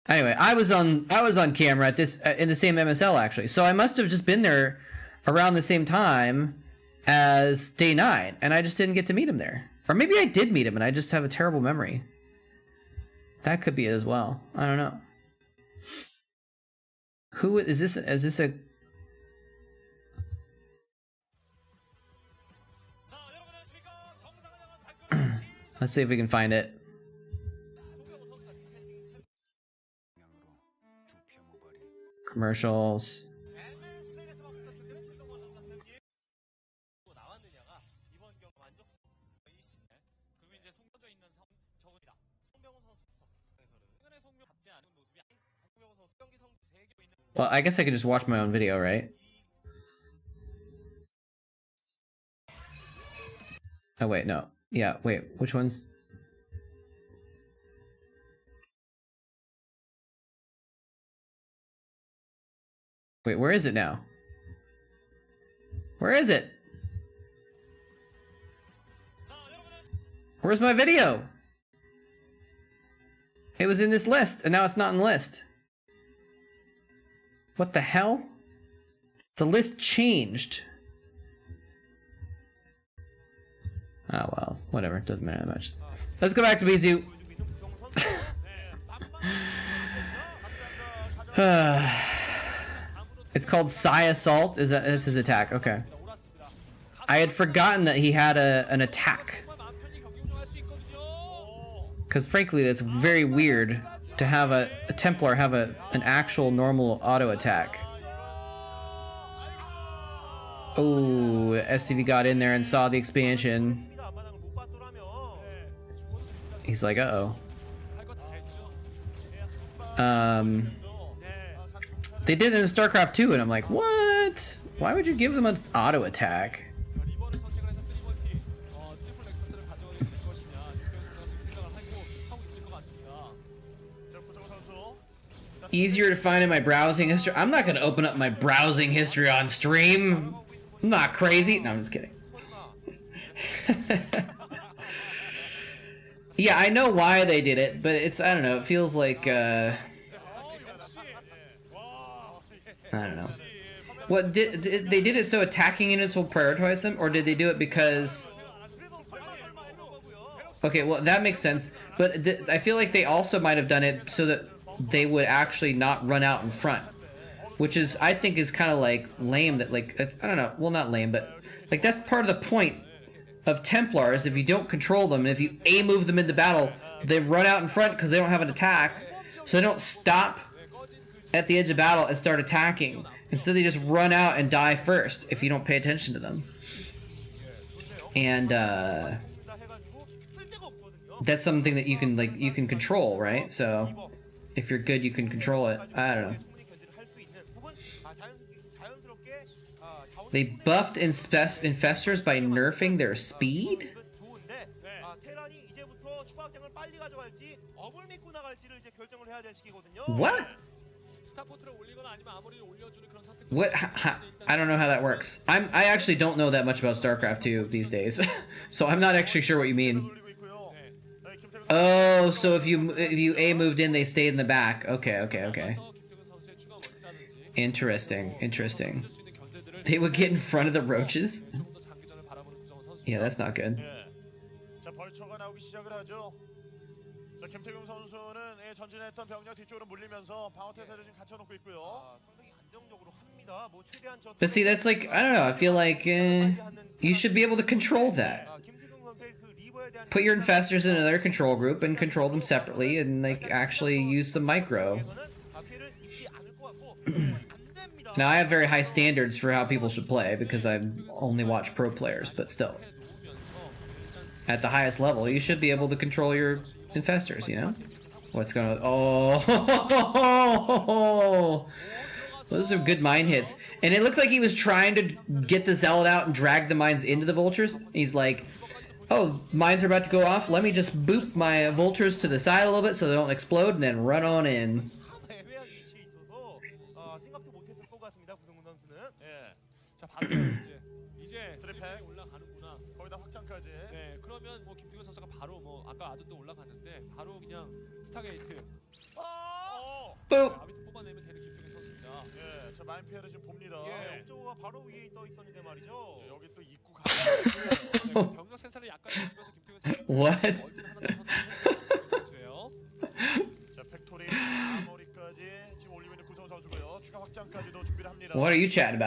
Anyway, I was on camera at this in the same MSL actually, so I must have just been there around the same time as day 9, and I just didn't get to meet him there. Or maybe I did meet him and I just have a terrible memory. That could be it as well. I don't know. Who is this? Is this a... Let's see if we can find it. Commercials. Well, I guess I could just watch my own video, right? Oh, wait, no. Yeah, wait, which one's... Wait, where is it now? Where is it? Where's my video? It was in this list, and now it's not in the list. What the hell? The list changed. Oh well, whatever, it doesn't matter that much. Let's go back to Bizu. It's called Psy Assault. That's his attack? Okay. I had forgotten that he had an attack. Because frankly, that's very weird to have a Templar have an actual normal auto attack. Oh, SCV got in there and saw the expansion. He's like, uh-oh. They did it in Starcraft 2, and I'm like, what? Why would you give them an auto attack? easier to find in my browsing history. I'm not gonna open up my browsing history on stream. I'm not crazy. No, I'm just kidding. Yeah, I know why they did it, but it's, I don't know, it feels like, I don't know. What, did they did it so attacking units will prioritize them, or did they do it because... Okay, well, that makes sense, but I feel like they also might have done it so that they would actually not run out in front. Which is, I think, is kind of like lame that, like, it's, I don't know, well, not lame, but, like, that's part of the point of Templars. If you don't control them, if you A-move them into battle, they run out in front because they don't have an attack, so they don't stop at the edge of battle and start attacking. Instead, they just run out and die first if you don't pay attention to them. And, that's something that you can, like, you can control, right? So, if you're good, you can control it. I don't know. They buffed infestors by nerfing their speed? What? What? I don't know how that works. I actually don't know that much about Starcraft 2 these days, so I'm not actually sure what you mean. Oh, so if you A moved in, they stayed in the back. Okay. Interesting. They would get in front of the roaches? Yeah, that's not good. But see, that's like, I don't know, I feel like you should be able to control that. Put your infestors in another control group and control them separately and like actually use some micro. Now, I have very high standards for how people should play because I only watch pro players, but still. At the highest level, you should be able to control your infestors, you know? What's going on? Oh! Those are good mine hits. And it looked like he was trying to get the Zealot out and drag the mines into the Vultures. He's like, oh, mines are about to go off. Let me just boop my Vultures to the side a little bit so they don't explode and then run on in. 자, 봤어요. 이제 스펙 올라가는구나. 거기다 확장까지. 네, 그러면 뭐 김태균 선수가 바로 뭐 아까 아둔도 올라갔는데 바로 그냥 스타게이트. 아비트 뽑아내면 되는 김태균 선수입니다. 예, 저 마인 피해를 지금 봅니다. 예, 옥저버가 바로 위에 떠 있었는데 말이죠. 예, 여기 또 입구 가. 병력 센서를 약간 주면서 김태균 선수. What? 선수예요. 자, 팩토리 아머리까지 지금 올리고 있는 구성 선수고요. 추가 확장까지도 준비를 합니다. What are you chatting about?